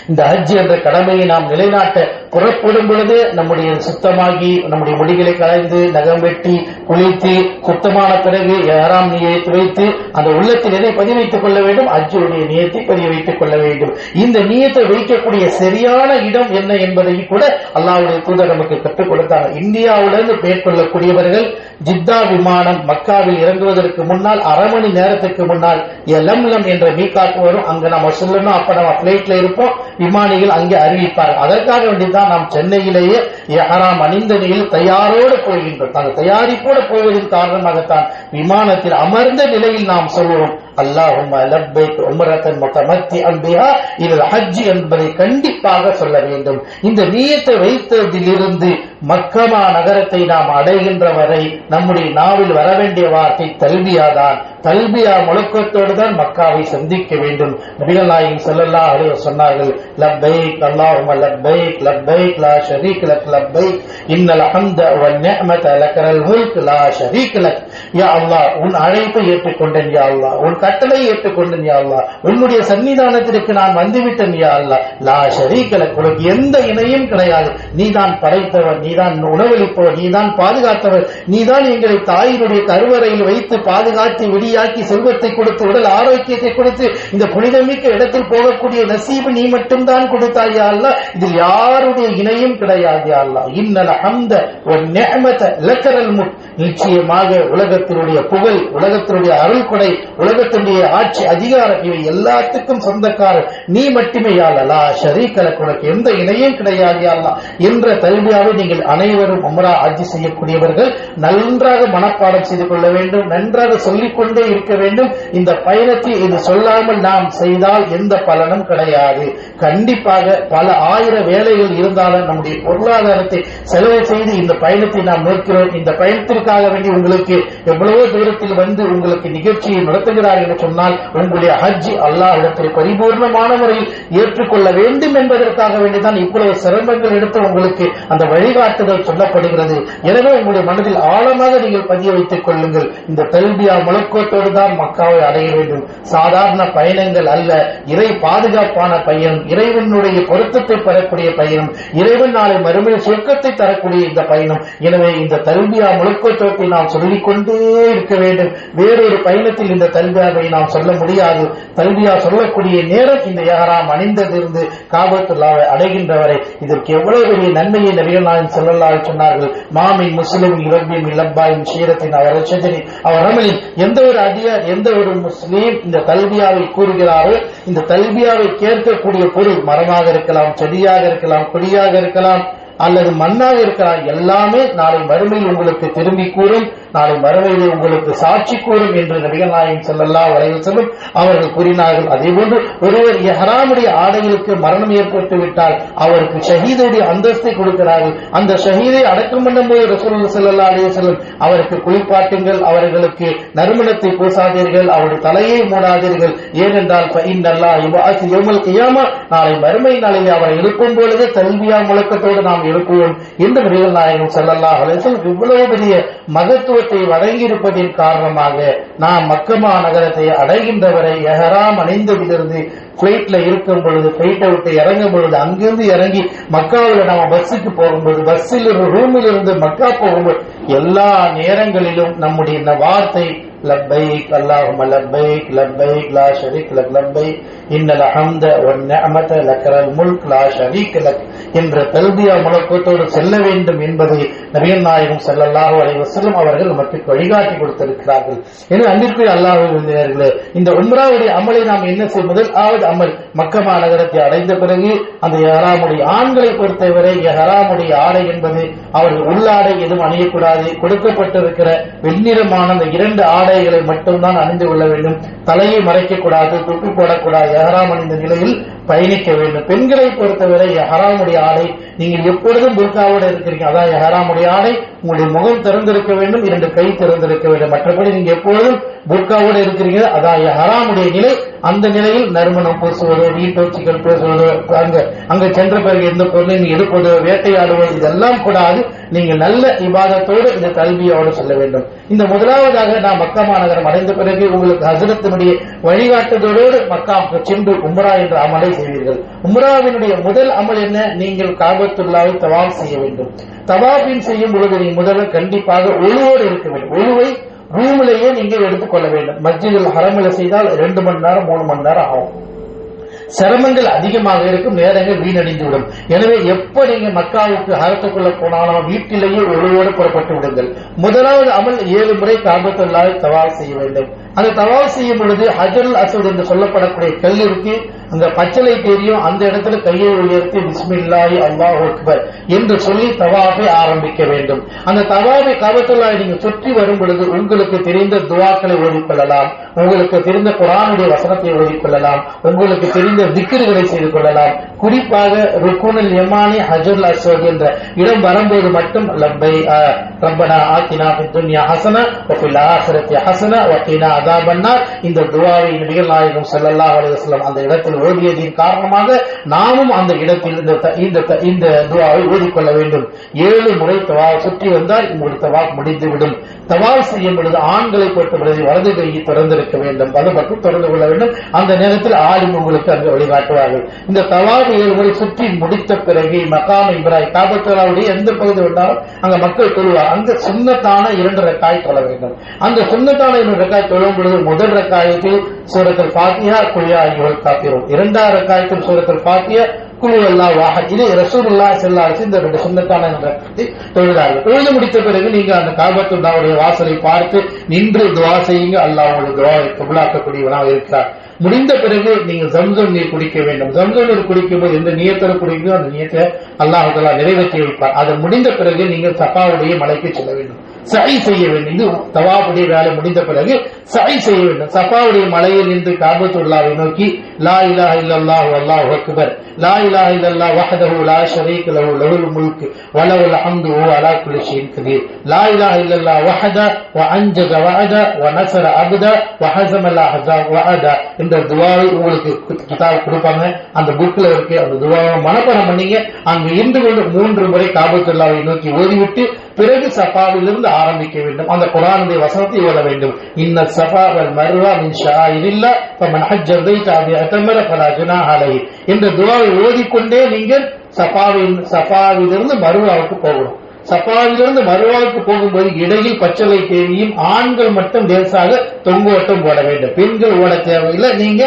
இந்த ஹஜ் என்ற கடமையை நாம் நிலைநாட்ட புறப்படும் பொழுது நம்முடைய சுத்தமாகி நம்முடைய முடிகளை களைந்து நகம் வெட்டி குளித்து சுத்தமான பிறகு ஏறாம் நியத்தை வைத்து அந்த உள்ளத்தில் எதை பதிவு வைத்துக் கொள்ள வேண்டும், ஹஜ்ஜுடைய நியத்தை பதிவு வைத்துக் கொள்ள வேண்டும். இந்த நியத்தை வைக்கக்கூடிய சரியான இடம் என்ன என்பதை கூட அல்லாஹ்வுடைய தூதர் நமக்கு கற்றுக் கொடுத்தாங்க. இந்தியாவிலிருந்து மேற்கொள்ளக்கூடியவர்கள் ஜித்தா விமானம் மக்காவில் இறங்குவதற்கு முன்னால் அரை மணி நேரத்துக்கு முன்னால் லம்லம் என்ற மீகாத்து வரும். அங்க நம்ம சொல்லணும், அப்ப நம்ம பிளைட்ல இருப்போம், விமானிகள் அங்கே அறிவிப்பார்கள். அதற்காக வேண்டிதான் நாம் சென்னையிலேயே இஹ்ராம் அணிந்த நிலையில் தயாரோடு போகின்றோம். அந்த தயாரிப்போடு போவதன் காரணமாகத்தான் விமானத்தில் அமர்ந்த நிலையில் நாம் சொல்லுவோம், அல்லாஹும்ம லப்பைக் உம்ரத்தன் முத்தமத்திஅன் பிஹா இலல் ஹஜ் என்பதை கண்டிப்பாக சொல்ல வேண்டும். இந்த நியத்தை வைத்ததிலிருந்து மக்கமா நகரத்தை நாம் அடைகின்ற வரை நம்முடைய நாவில் வர வேண்டிய வார்த்தை தல்பியா தான். தல்பியா முழக்கத்தோடு தான் மக்காவை சந்திக்க வேண்டும். நபிகள் நாயகம் ஸல்லல்லாஹு அலைஹி வஸல்லம் சொன்னார்கள், லப்பைக் அல்லாஹும்ம லப்பைக் லப்பைக் லா ஷரீக லக் லப்பைக் இன்னல் ஹம்த வன் நிஅமத லக்கல் முல்க் லா ஷரீக லக். யா அல்லாஹ், உன் அழைப்பை ஏற்றுக்கொண்டேன் யா அல்லாஹ், உன் கட்டளை ஏற்றுக்கொண்டேன் யா அல்லாஹ், உன்னுடைய சன்னிதானத்திற்கு நான் வந்துவிட்டேன் யா அல்லாஹ், லா ஷரீக லக், உனக்கு எந்த இணையும் கிடையாது, நீதான் படைத்தவர், நீதான் உணவளிப்பவர், நீதான் பாதுகாத்தவர், நீதான் எங்களை தாயினுடைய கருவறையில் வைத்து பாதுகாத்து விடியாக்கி செல்வத்தை கொடுத்து உடல் ஆரோக்கியத்தை கொடுத்து இந்த புனிதமிக்க இடத்தில் போகக்கூடிய நசீபு நீ மட்டும்தான் கொடுத்தாய் யா அல்லாஹ், இதில் யாருடைய இணையும் கிடையாது யா அல்லாஹ். இன்னல் ஹம்த வன் நிஅமத லக்கல் முல்க், நிச்சயமாக உலகத்தினுடைய புகழ், உலகத்தினுடைய அருள் கொடை, உலகத்தினுடைய ஆட்சி அதிகாரம் இவை எல்லாத்துக்கும் சொந்தக்காரர் நீ மட்டுமே யா அல்லாஹ், லா ஷரீக லக், உனக்கு எந்த இணையும் கிடையாது யா அல்லாஹ் என்ற தல்பியாவை நீங்கள் என்பதை அனைவரும் உம்ரா ஹஜ் செய்யக்கூடியவர்கள் நன்றாக மனப்பாடம் செய்து கொள்ள வேண்டும், நன்றாக சொல்லிக்கொண்டே இருக்க வேண்டும். இந்த பயணத்தை இது சொல்லாமல் நாம் செய்தால் எந்த பலனும் கிடையாது. கண்டிப்பாக பல ஆயிரம் வேலைகள் இருந்தாலும் நம்முடைய பொருளாதாரத்தை செலவு செய்து இந்த பயணத்தை நாம் நோக்கிறோம். இந்த பயணத்திற்காக வேண்டி உங்களுக்கு எவ்வளவோ தூரத்தில் வந்து உங்களுக்கு நிகழ்ச்சியை நடத்துகிறார் என்று சொன்னால் உங்களுடைய ஹஜ் அல்லாஹ்விடத்தில் பரிபூர்ணமான முறையில் ஏற்றுக்கொள்ள வேண்டும் என்பதற்காக வேண்டிதான் இவ்வளவு சிரமங்கள் எடுத்து உங்களுக்கு அந்த வழிகாட்டுதல் சொல்லப்படுகிறது. எனவே உங்களுடைய மனதில் ஆழமாக நீங்கள் பதிய வைத்துக் கொள்ளுங்கள். இந்த தல்பியா முழக்கத்தோடு தான் மக்காவை அடைய வேண்டும். சாதாரண பயணங்கள் அல்ல, இறை பாதுகாப்பான பயணம், இறைவனுடைய பொருத்தத்தை பெறக்கூடிய பயணம், இறைவன் நாளை மறுமையில் சொர்க்கத்தை தரக்கூடிய இந்த பயணம். எனவே இந்த தல்பியா முழக்கத்தோட்டை நாம் சொல்லிக்கொண்டே இருக்க வேண்டும். வேறொரு பயணத்தில் இந்த தல்பியாவை நாம் சொல்ல முடியாது. தல்பியா சொல்லக்கூடிய நேரம் இந்த இஹ்ராம் அணிந்ததிலிருந்து காபத்துல்லாஹை அடைகின்ற வரை. இதற்கு எவ்வளவு பெரிய நன்மையை நபிகள் நாயகம் ஸல்லல்லாஹு அலைஹி சொன்னார்கள். மாமின் முஸ்லிம் இரபின் இலப்பாயின் ஷீரத்தின் அவர் ஷஜரி அவர் அமலின் எந்த ஒரு அடியார் எந்த ஒரு முஸ்லீம் இந்த தல்பியாவை கூறுகிறாரோ, இந்த தல்பியாவை கேட்கக்கூடிய பொருள் மரமாக இருக்கலாம், செடியாக இருக்கலாம், கொடியாக இருக்கலாம் அல்லது மண்ணாக இருக்கலாம், எல்லாமே நாளை மறுமையில் உங்களுக்கு திரும்பி கூறும், நாளை மறுமையிலே உங்களுக்கு சாட்சி கூறும் என்று நபிகள் நாயகம் ஸல்லல்லாஹு அலைஹி வஸல்லம் அவர்கள் கூறினார்கள். அதேபோன்று ஒருவர் இஹ்ராமுடைய ஆடைகளுக்கு மரணம் ஏற்பட்டு விட்டால் அவருக்கு ஷஹீதுடைய அந்தஸ்தை கொடுக்கிறார்கள். அந்த ஷஹீதை அடக்கம் பண்ணும்போது ரசூலுல்லாஹி ஸல்லல்லாஹு அலைஹி வஸல்லம் அவருக்கு குளிப்பாட்டுங்கள், அவர்களுக்கு நறுமணத்தை பூசாதீர்கள், அவருடைய தலையை மூடாதீர்கள். ஏனென்றால் ஃபஇன்னல்லாஹ யுபஅஸு யௌமல் கியாமா நாளை மறுமை நாளிலே அவரை எழுப்பும் பொழுது தல்பியா முழக்கத்தோடு நாம் எழுப்புவோம் என்று நபிகள் நாயகம் ஸல்லல்லாஹு அலைஹி வஸல்லம் இவ்வளவு பெரிய மகத்துவத்தை வழங்கியிருப்பதின் காரணமாக நாம் மக்கமா நகரத்தை அடைகின்றவரை இஹ்ராம் அணிந்ததிலிருந்து பிளைட்ல இருக்கும் பொழுது, பிளைட்டை விட்டு இறங்கும் பொழுது, அங்கிருந்து இறங்கி மக்காவில் நாம பஸ்ஸுக்கு போகும்போது, பஸ்ஸில் ரூமில் இருந்து மக்கா போகும்போது எல்லா நேரங்களிலும் நம்முடைய இந்த வார்த்தை லப்பைக் அல்லாஹும்ம லப்பைக் லப்பைக் லா ஷரீக் லக் லப்பைக் இன்னல் ஹம்த வன் நிஅமத லக்கல் முல்க் லா ஷரீக் லக் என்ற தல்பியா முழக்கத்தோடு செல்ல வேண்டும் என்பதை நபிகள் நாயகம் ஸல்லல்லாஹு அலைஹி வஸல்லம் அவர்கள் நமக்கு வழிகாட்டி கொடுத்திருக்கிறார்கள். எனவே அன்பிற்குரிய அல்லாஹ்வுடைய இந்த உம்ராவுடைய அமலை நாம் என்ன செய்ய முதலாவது அமல் மக்கமா நகரத்தை அடைந்த பிறகு அந்த இஹ்ராமுடைய ஆண்களை பொறுத்தவரை இஹ்ராமுடைய ஆடை என்பது அவர்கள் உள்ளாடை எதுவும் அணியக்கூடாது. கொடுக்கப்பட்டிருக்கிற வெண்ணிறமான அந்த இரண்டு ஆடைகளை மட்டும்தான் அணிந்து கொள்ள வேண்டும். தலையை மறைக்கக்கூடாது, தொப்பி போடக்கூடாது. இஹ்ராம் அணிந்த நிலையில் பயணிக்க வேண்டும். பெண்களை பொறுத்தவரை இஹ்ராமுடைய ஆடை நீங்கள் எப்பொழுதும் புர்காவோடு இருக்கிறீங்க, அதான் இஹ்ராமுடைய ஆடை. உங்களுடைய முகம் திறந்திருக்க வேண்டும், இரண்டு கை திறந்திருக்க வேண்டும். மற்றபடி நீங்க எப்பொழுதும் புர்காவோடு இருக்கிறீங்க, அதான் இஹ்ராமுடைய நிலை. அந்த நிலையில் நறுமணம் பூசுவதோ, வீட்டோச்சிகள் பேசுவதோ, அங்க சென்ற பிறகு எந்த பொருளையும் எடுப்பதோ, வேட்டையாடுவதோ இதெல்லாம் கூடாது. நீங்க நல்ல இபாதத்தோடு இந்த கல்வியோடு சொல்ல வேண்டும். இந்த முதலாவதாக நாம் மக்கா மாநகரம் அடைந்த பிறகு உங்களுக்கு ஹஜ்ரத்தினுடைய வழிகாட்டுதலோடு மக்காவுக்கு சென்று உம்ரா என்ற அமலை செய்வீர்கள். உம்ராவினுடைய முதல் அமல் என்ன? நீங்கள் காபத்துல்லாவை தவாப் செய்ய வேண்டும். தவாபின் செய்யும் பொழுது நீ முதல்ல கண்டிப்பாக ஒழுவோடு இருக்க வேண்டும். ஒழுவை ரூமிலேயே நீங்கள் எடுத்துக்கொள்ள வேண்டும். மஸ்ஜிதுல் ஹரமில் செய்தால் 2 மணி நேரம் 3 மணி நேரம் ஆகும். சிரமங்கள் அதிகமாக இருக்கும், நேரங்கள் வீணடிந்துவிடும். எனவே எப்ப நீங்க மக்காவுக்கு ஹரத்துக்குள்ள போனாலும் வீட்டிலேயே ஒழுவோடு புறப்பட்டு விடுங்கள். முதலாவது அமல் 7 முறை காபத்துல்லாவை தவாப் செய்ய வேண்டும். அந்த தவாப் செய்யும் பொழுது ஹஜருல் அஸ்வத் என்று சொல்லப்படக்கூடிய கல் இருக்கு, அங்க பச்சளை தெரியும், அந்த இடத்துல கையை உயர்த்தி பிஸ்மில்லாஹி அல்லாஹு அக்பர் என்று சொல்லி தவாஃபை ஆரம்பிக்க வேண்டும். அந்த தவாஃபை காபத்துல்லாவை நீங்க சுற்றி வரும் பொழுது உங்களுக்கு தெரிந்த துஆக்களை ஓதிக்கொள்ளலாம், உங்களுக்கு தெரிந்த குர்ஆனுடைய வசனத்தை ஓதிக்கொள்ளலாம், உங்களுக்கு தெரிந்த திக்ருகளை செய்து கொள்ளலாம். குறிப்பாக ருக்குனுல் யமானி ஹஜருல் அஸ்வத் என்ற இடம் வரும்போது மட்டும் லப்பை ரப்பனா ஆத்தினா ஃபித் துன்யா ஹஸனா வ ஃபில் ஆখিরাতি ஹஸனா வ கினா அஸாபன்னார் இந்த துஆவை நபிகள் நாயகம் ஸல்லல்லாஹு அலைஹி வஸல்லம் அந்த இடத்தில் ஓதியதின் காரணமாக நாமும் அந்த இடத்தில் இந்த துஆவை ஓதிக்கொள்ள வேண்டும். 7 முறை தவாப் சுற்றி வந்தால் உங்களுடைய தவாப் முடிந்துவிடும். தவாப் செய்யும் பொழுது ஆண்களை பொறுத்தவரை வலது கையை திறந்திருக்க வேண்டும், வலது பக்கம் திறந்து கொள்ள வேண்டும். அந்த நேரத்தில் ஆலிம் உங்களுக்கு அங்கு வழிகாட்டுவார்கள். இந்த தவாப் 7 முறை சுற்றி முடித்த பிறகு மகாம் இப்ராஹிம் காபத்துல்லாவுடைய எந்த பகுதி வந்தாலும் அங்க மக்கள் தொழுவார். அங்க சுன்னத்தான 2 ரக்காய் தொழ வேண்டும். அந்த சுன்னத்தான 2 ரக்காய் தொழும் பொழுது முதல் ரக்காயத்தில் சூரத்துல் ஃபாத்திஹா குல் யா அய்யுஹல் காஃபிரூன், 2வது ரக்காயத்தில் சூரத்துல் ஃபாத்திஹா குல் ஹுவல்லாஹு அஹத். இது ரசூலுல்லாஹி ஸல்லல்லாஹு அலைஹி வஸல்லம் இந்த 2 சுன்னத்தான ரக்காத்தை தொழுதார்கள். தொழுது முடித்த பிறகு நீங்க அந்த காபத்துல்லாவுடைய வாசலை பார்த்து நின்று துஆ செய்யுங்க. அல்லாஹ் உங்களுடைய துஆவை கபூலாக்கக்கூடியவனாக இருக்கிறார். முடிந்த பிறகு நீங்கள் ஜம்சம் நீர் குடிக்க வேண்டும். ஜம்சம் நீர் குடிக்கும் போது எந்த நியத்தோட குடிக்கோ அந்த நியத்தை அல்லாஹ் தஆலா நிறைவேற்றி வைப்பார். அது முடிந்த பிறகு நீங்கள் சஃபாவுடைய மலைக்கு செல்ல வேண்டும், சை செய்ய வேண்டும். இது தவாஃபுடைய வேலை முடிந்த பிறகு சை செய்ய வேண்டும். சஃபாவுடைய மலையில் நின்று காபத்துல்லாஹை நோக்கி லா இலாஹ இல்லல்லாஹு வல்லாஹு அக்பர், லா இலாஹ இல்லல்லாஹு வஹ்தஹு லா ஷரீக லஹு லஹுல் முல்கு வ லஹுல் ஹம்து வ அலா குல்லி ஷைஇன் கதீர், லா இலாஹ இல்லல்லாஹு வஹத வ அன்ஜத வஅத வ நஸர அப்த வ ஹஸமல் அஹ்ஸாப் வஅத என்ற துஆவை உங்களுக்கு கிதாப் கொடுப்பாங்க. அந்த புக்ல இருக்கு. அந்த துஆவை மனப்பாடம் பண்ணீங்க. அங்க இருந்து கொண்டு 3 முறை காபத்துல்லாஹை நோக்கி ஓதிவிட்டு பிறகு சஃபாவிலிருந்து ஆரம்பிக்க வேண்டும். அந்த குர்ஆனுடைய வசனத்தை ஓத வேண்டும். இன்ன ஸஃபா வல் மர்வா மின் ஷஆயிரில்லாஹ் ஃபமன் ஹஜ்ஜ பைத அபி அத்தமர ஃபலா ஜுனாஹ அலைஹி என்ற துஆவை ஓதிக்கொண்டே நீங்கள் சஃபாவிலிருந்து மர்வாவுக்கு போகணும். சஃபாவிலிருந்து மர்வாவுக்கு போகும்போது இடையில் பச்சளை தேவியும் ஆண்கள் மட்டும் லேசாக தொங்கோட்டம் போட வேண்டும். பெண்கள் ஓட தேவையில்லை. நீங்க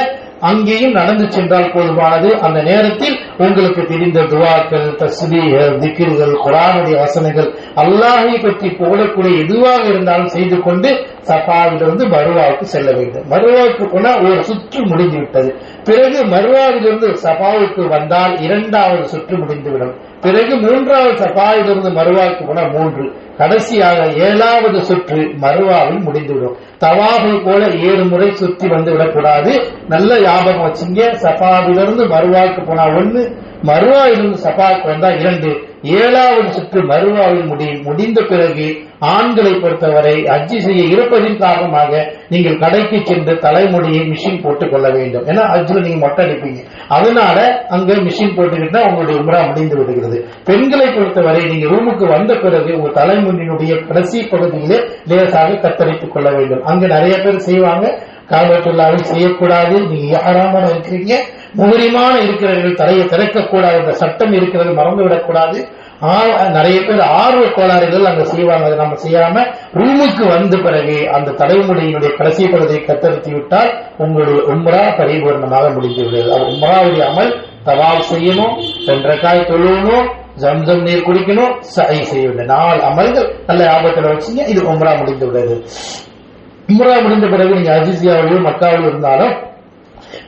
அங்கேயும் நடந்து சென்றால் போதுமானது. அந்த நேரத்தில் உங்களுக்கு தெரிந்த துவாக்கள், தஸ்பீஹ், திக்ர்கள், குர்ஆனுடைய வசனங்கள், அல்லாஹை பற்றி போடக்கூடிய எதுவாக இருந்தாலும் செய்து கொண்டு சஃபாவிலிருந்து மர்வாவுக்கு செல்ல வேண்டும். மர்வாவுக்கு போனால் ஒரு சுற்று முடிந்து விட்டது. பிறகு மர்வாவிலிருந்து சஃபாவுக்கு வந்தால் 2வது சுற்று முடிந்துவிடும். பிறகு 3வது சஃபாவிலிருந்து மர்வாவுக்கு போனால் 3, கடைசியாக 7வது சுற்று மர்வாவில் முடிந்துவிடும். தவாஃபை போல 7 முறை சுற்றி வந்து விடக்கூடாது. நல்ல ஞாபகம் வச்சுங்க. சஃபாவிலிருந்து மர்வாவுக்கு போனா 1, மர்வாவிலிருந்து சஃபாவுக்கு வந்தா 2, 7வது சுற்று மர்வாவில் முடிந்த பிறகு ஆண்களை பொறுத்தவரை ஹஜ்ஜி செய்ய இருப்பதின் காரணமாக நீங்கள் கடைக்கு சென்று தலைமுடியை மிஷின் போட்டுக் கொள்ள வேண்டும். ஏன்னா ஹஜ்ஜில் நீங்க மொட்டை அடிப்பீங்க. அதனால அங்க மிஷின் போட்டுக்கிட்டா உங்களுடைய உம்ரா முடிந்து விடுகிறது. பெண்களை பொறுத்தவரை நீங்க ரூமுக்கு வந்த பிறகு உங்க தலைமுடியினுடைய கடைசி பகுதியிலே லேசாக கத்தரித்துக் கொள்ள வேண்டும். அங்க நிறைய பேர் செய்வாங்க. காபத்துல்லாஹ்வில் செய்யக்கூடாது. நீங்க இஹ்ராமான இருக்கிறீங்க, முஹரிமான இருக்கிறவர்கள் தலையை திறக்கக்கூடாது என்ற சட்டம் இருக்கிறது, மறந்துவிடக்கூடாது. நிறைய பேர் ஆர்வ கோளாறுகள் அங்க செய்வாங்க. அதை நம்ம செய்யாம ரூமுக்கு வந்த பிறகு அந்த தலைமுடியினுடைய கடைசி பகுதியை கத்தரித்து விட்டால் உங்களுடைய உம்ரா பரிபூர்ணமாக முடிந்து விடுகிறது. அது உம்ராவுடைய அமல். தவாஃப் செய்யணும், 2 ரக்காத் தொழணும், ஜம்சம் நீர் குடிக்கணும், சை செய்ய வேண்டும். 4 அமல்கள் நல்ல ஞாபகத்தில் வச்சீங்க. இது உம்ரா முடிந்து விடுறது. உம்ரா முடிந்த பிறகு நீங்க அஜிசியாவிலோ மக்காவிலோ இருந்தாலும்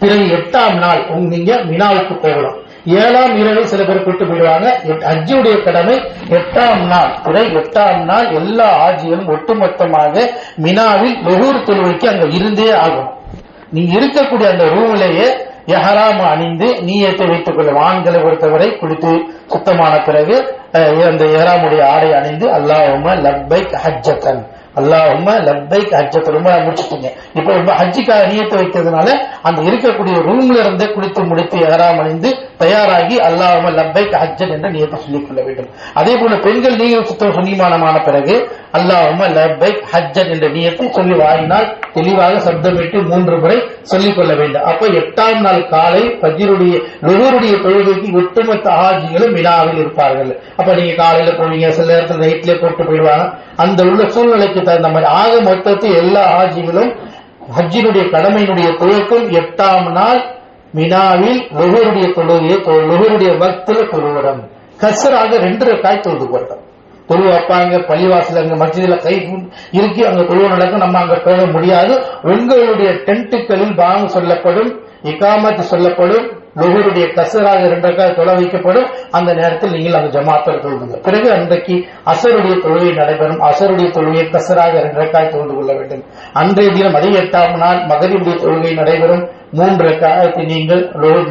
பிறகு 8ஆம் நாள் நீங்க மினாவுக்கு போகணும். 7ஆம் இரவு சில பேர் கூட்டு போயிடுவாங்க. ஹஜ்ஜுடைய கடமை 8ஆம் நாள். பிறகு 8ஆம் நாள் எல்லா ஆஜிகளும் ஒட்டுமொத்தமாக மினாவில் லுஹூர் தொழுகைக்கு அங்க இருந்தே ஆகும். நீங்க இருக்கக்கூடிய அந்த ரூம்லேயே இஹ்ராம் அணிந்து நீயத்தை வைத்துக் கொள்ளும். ஆண்களை பொறுத்தவரை குளித்து சுத்தமான பிறகு அந்த இஹ்ராமுடைய ஆடை அணிந்து அல்லாஹும்ம லப்பைக் ஹஜ்ஜத்தன், அல்லாஹும்ம லப்பைக் ஹஜ்ஜத்தன் முடிச்சுட்டீங்க. இப்ப ஹஜ்ஜுக்காக நியத்தை வைக்கிறதுனால அந்த இருக்கக்கூடிய ரூம்ல இருந்தே குளித்து முடித்து இஹ்ராம் அணிந்து தயாராகி அல்லாஹும்ம லப்பைக் ஹஜ்ஜன் என்ற நியத்தை சொல்லிக் கொள்ள வேண்டும். அதே போல பெண்கள் நீங்க சுத்தம் சுனிமானமான பிறகு அல்லாஹும்ம லப்பைக் ஹஜ்ஜன் என்ற நியத்தை சொல்லி வாயினால் தெளிவாக சப்தமிட்டு 3 முறை சொல்லிக் கொள்ள வேண்டும். அப்ப 8ஆம் நாள் காலை ஃபஜ்ருடைய லுஹூருடைய தொழுகைக்கு ஒட்டுமொத்த ஹாஜிகளும் மினாவில் இருப்பார்கள். அப்ப நீங்க காலையில போவீங்க, சில நேரத்தில் நைட்லயே போட்டு போயிடுவாங்க. அந்த உள்ள சூழ்நிலைக்கு தகுந்த மாதிரி ஆக மொத்தத்தில் எல்லா ஹாஜிகளும் ஹஜ்ஜினுடைய கடமையினுடைய துவக்கம் 8ஆம் நாள் மினாவில் லுஹூருடைய தொழுகையை லுஹூருடைய வக்தில தொழுவடம் கசராக 2 ரக்காத் தொழுது கொள்ளலாம். தொழு வைப்பாங்க. பள்ளிவாசல் அங்க மஸ்ஜிதுல கை இருக்கு, அங்க தொழுவு நடக்கும். நம்ம அங்க தொழ முடியாது. உங்களுடைய டென்ட்டுகளில் பாங்கு சொல்லப்படும், இகாமத் சொல்லப்படும், லுஹூருடைய கசராக 2 ரக்காத் தொழ வைக்கப்படும். அந்த நேரத்தில் நீங்கள் அங்கு ஜமாத்தில் தொழுதுங்க. பிறகு அன்றைக்கு அசருடைய தொழுகை நடைபெறும். அசருடைய தொழுகை கசராக 2 ரக்காத் தொழுது கொள்ள வேண்டும். அன்றைய தினம் அதே 8ஆம் நாள் மகரிபுடைய தொழுகை நடைபெறும். 3 ரக்காத் நீங்கள்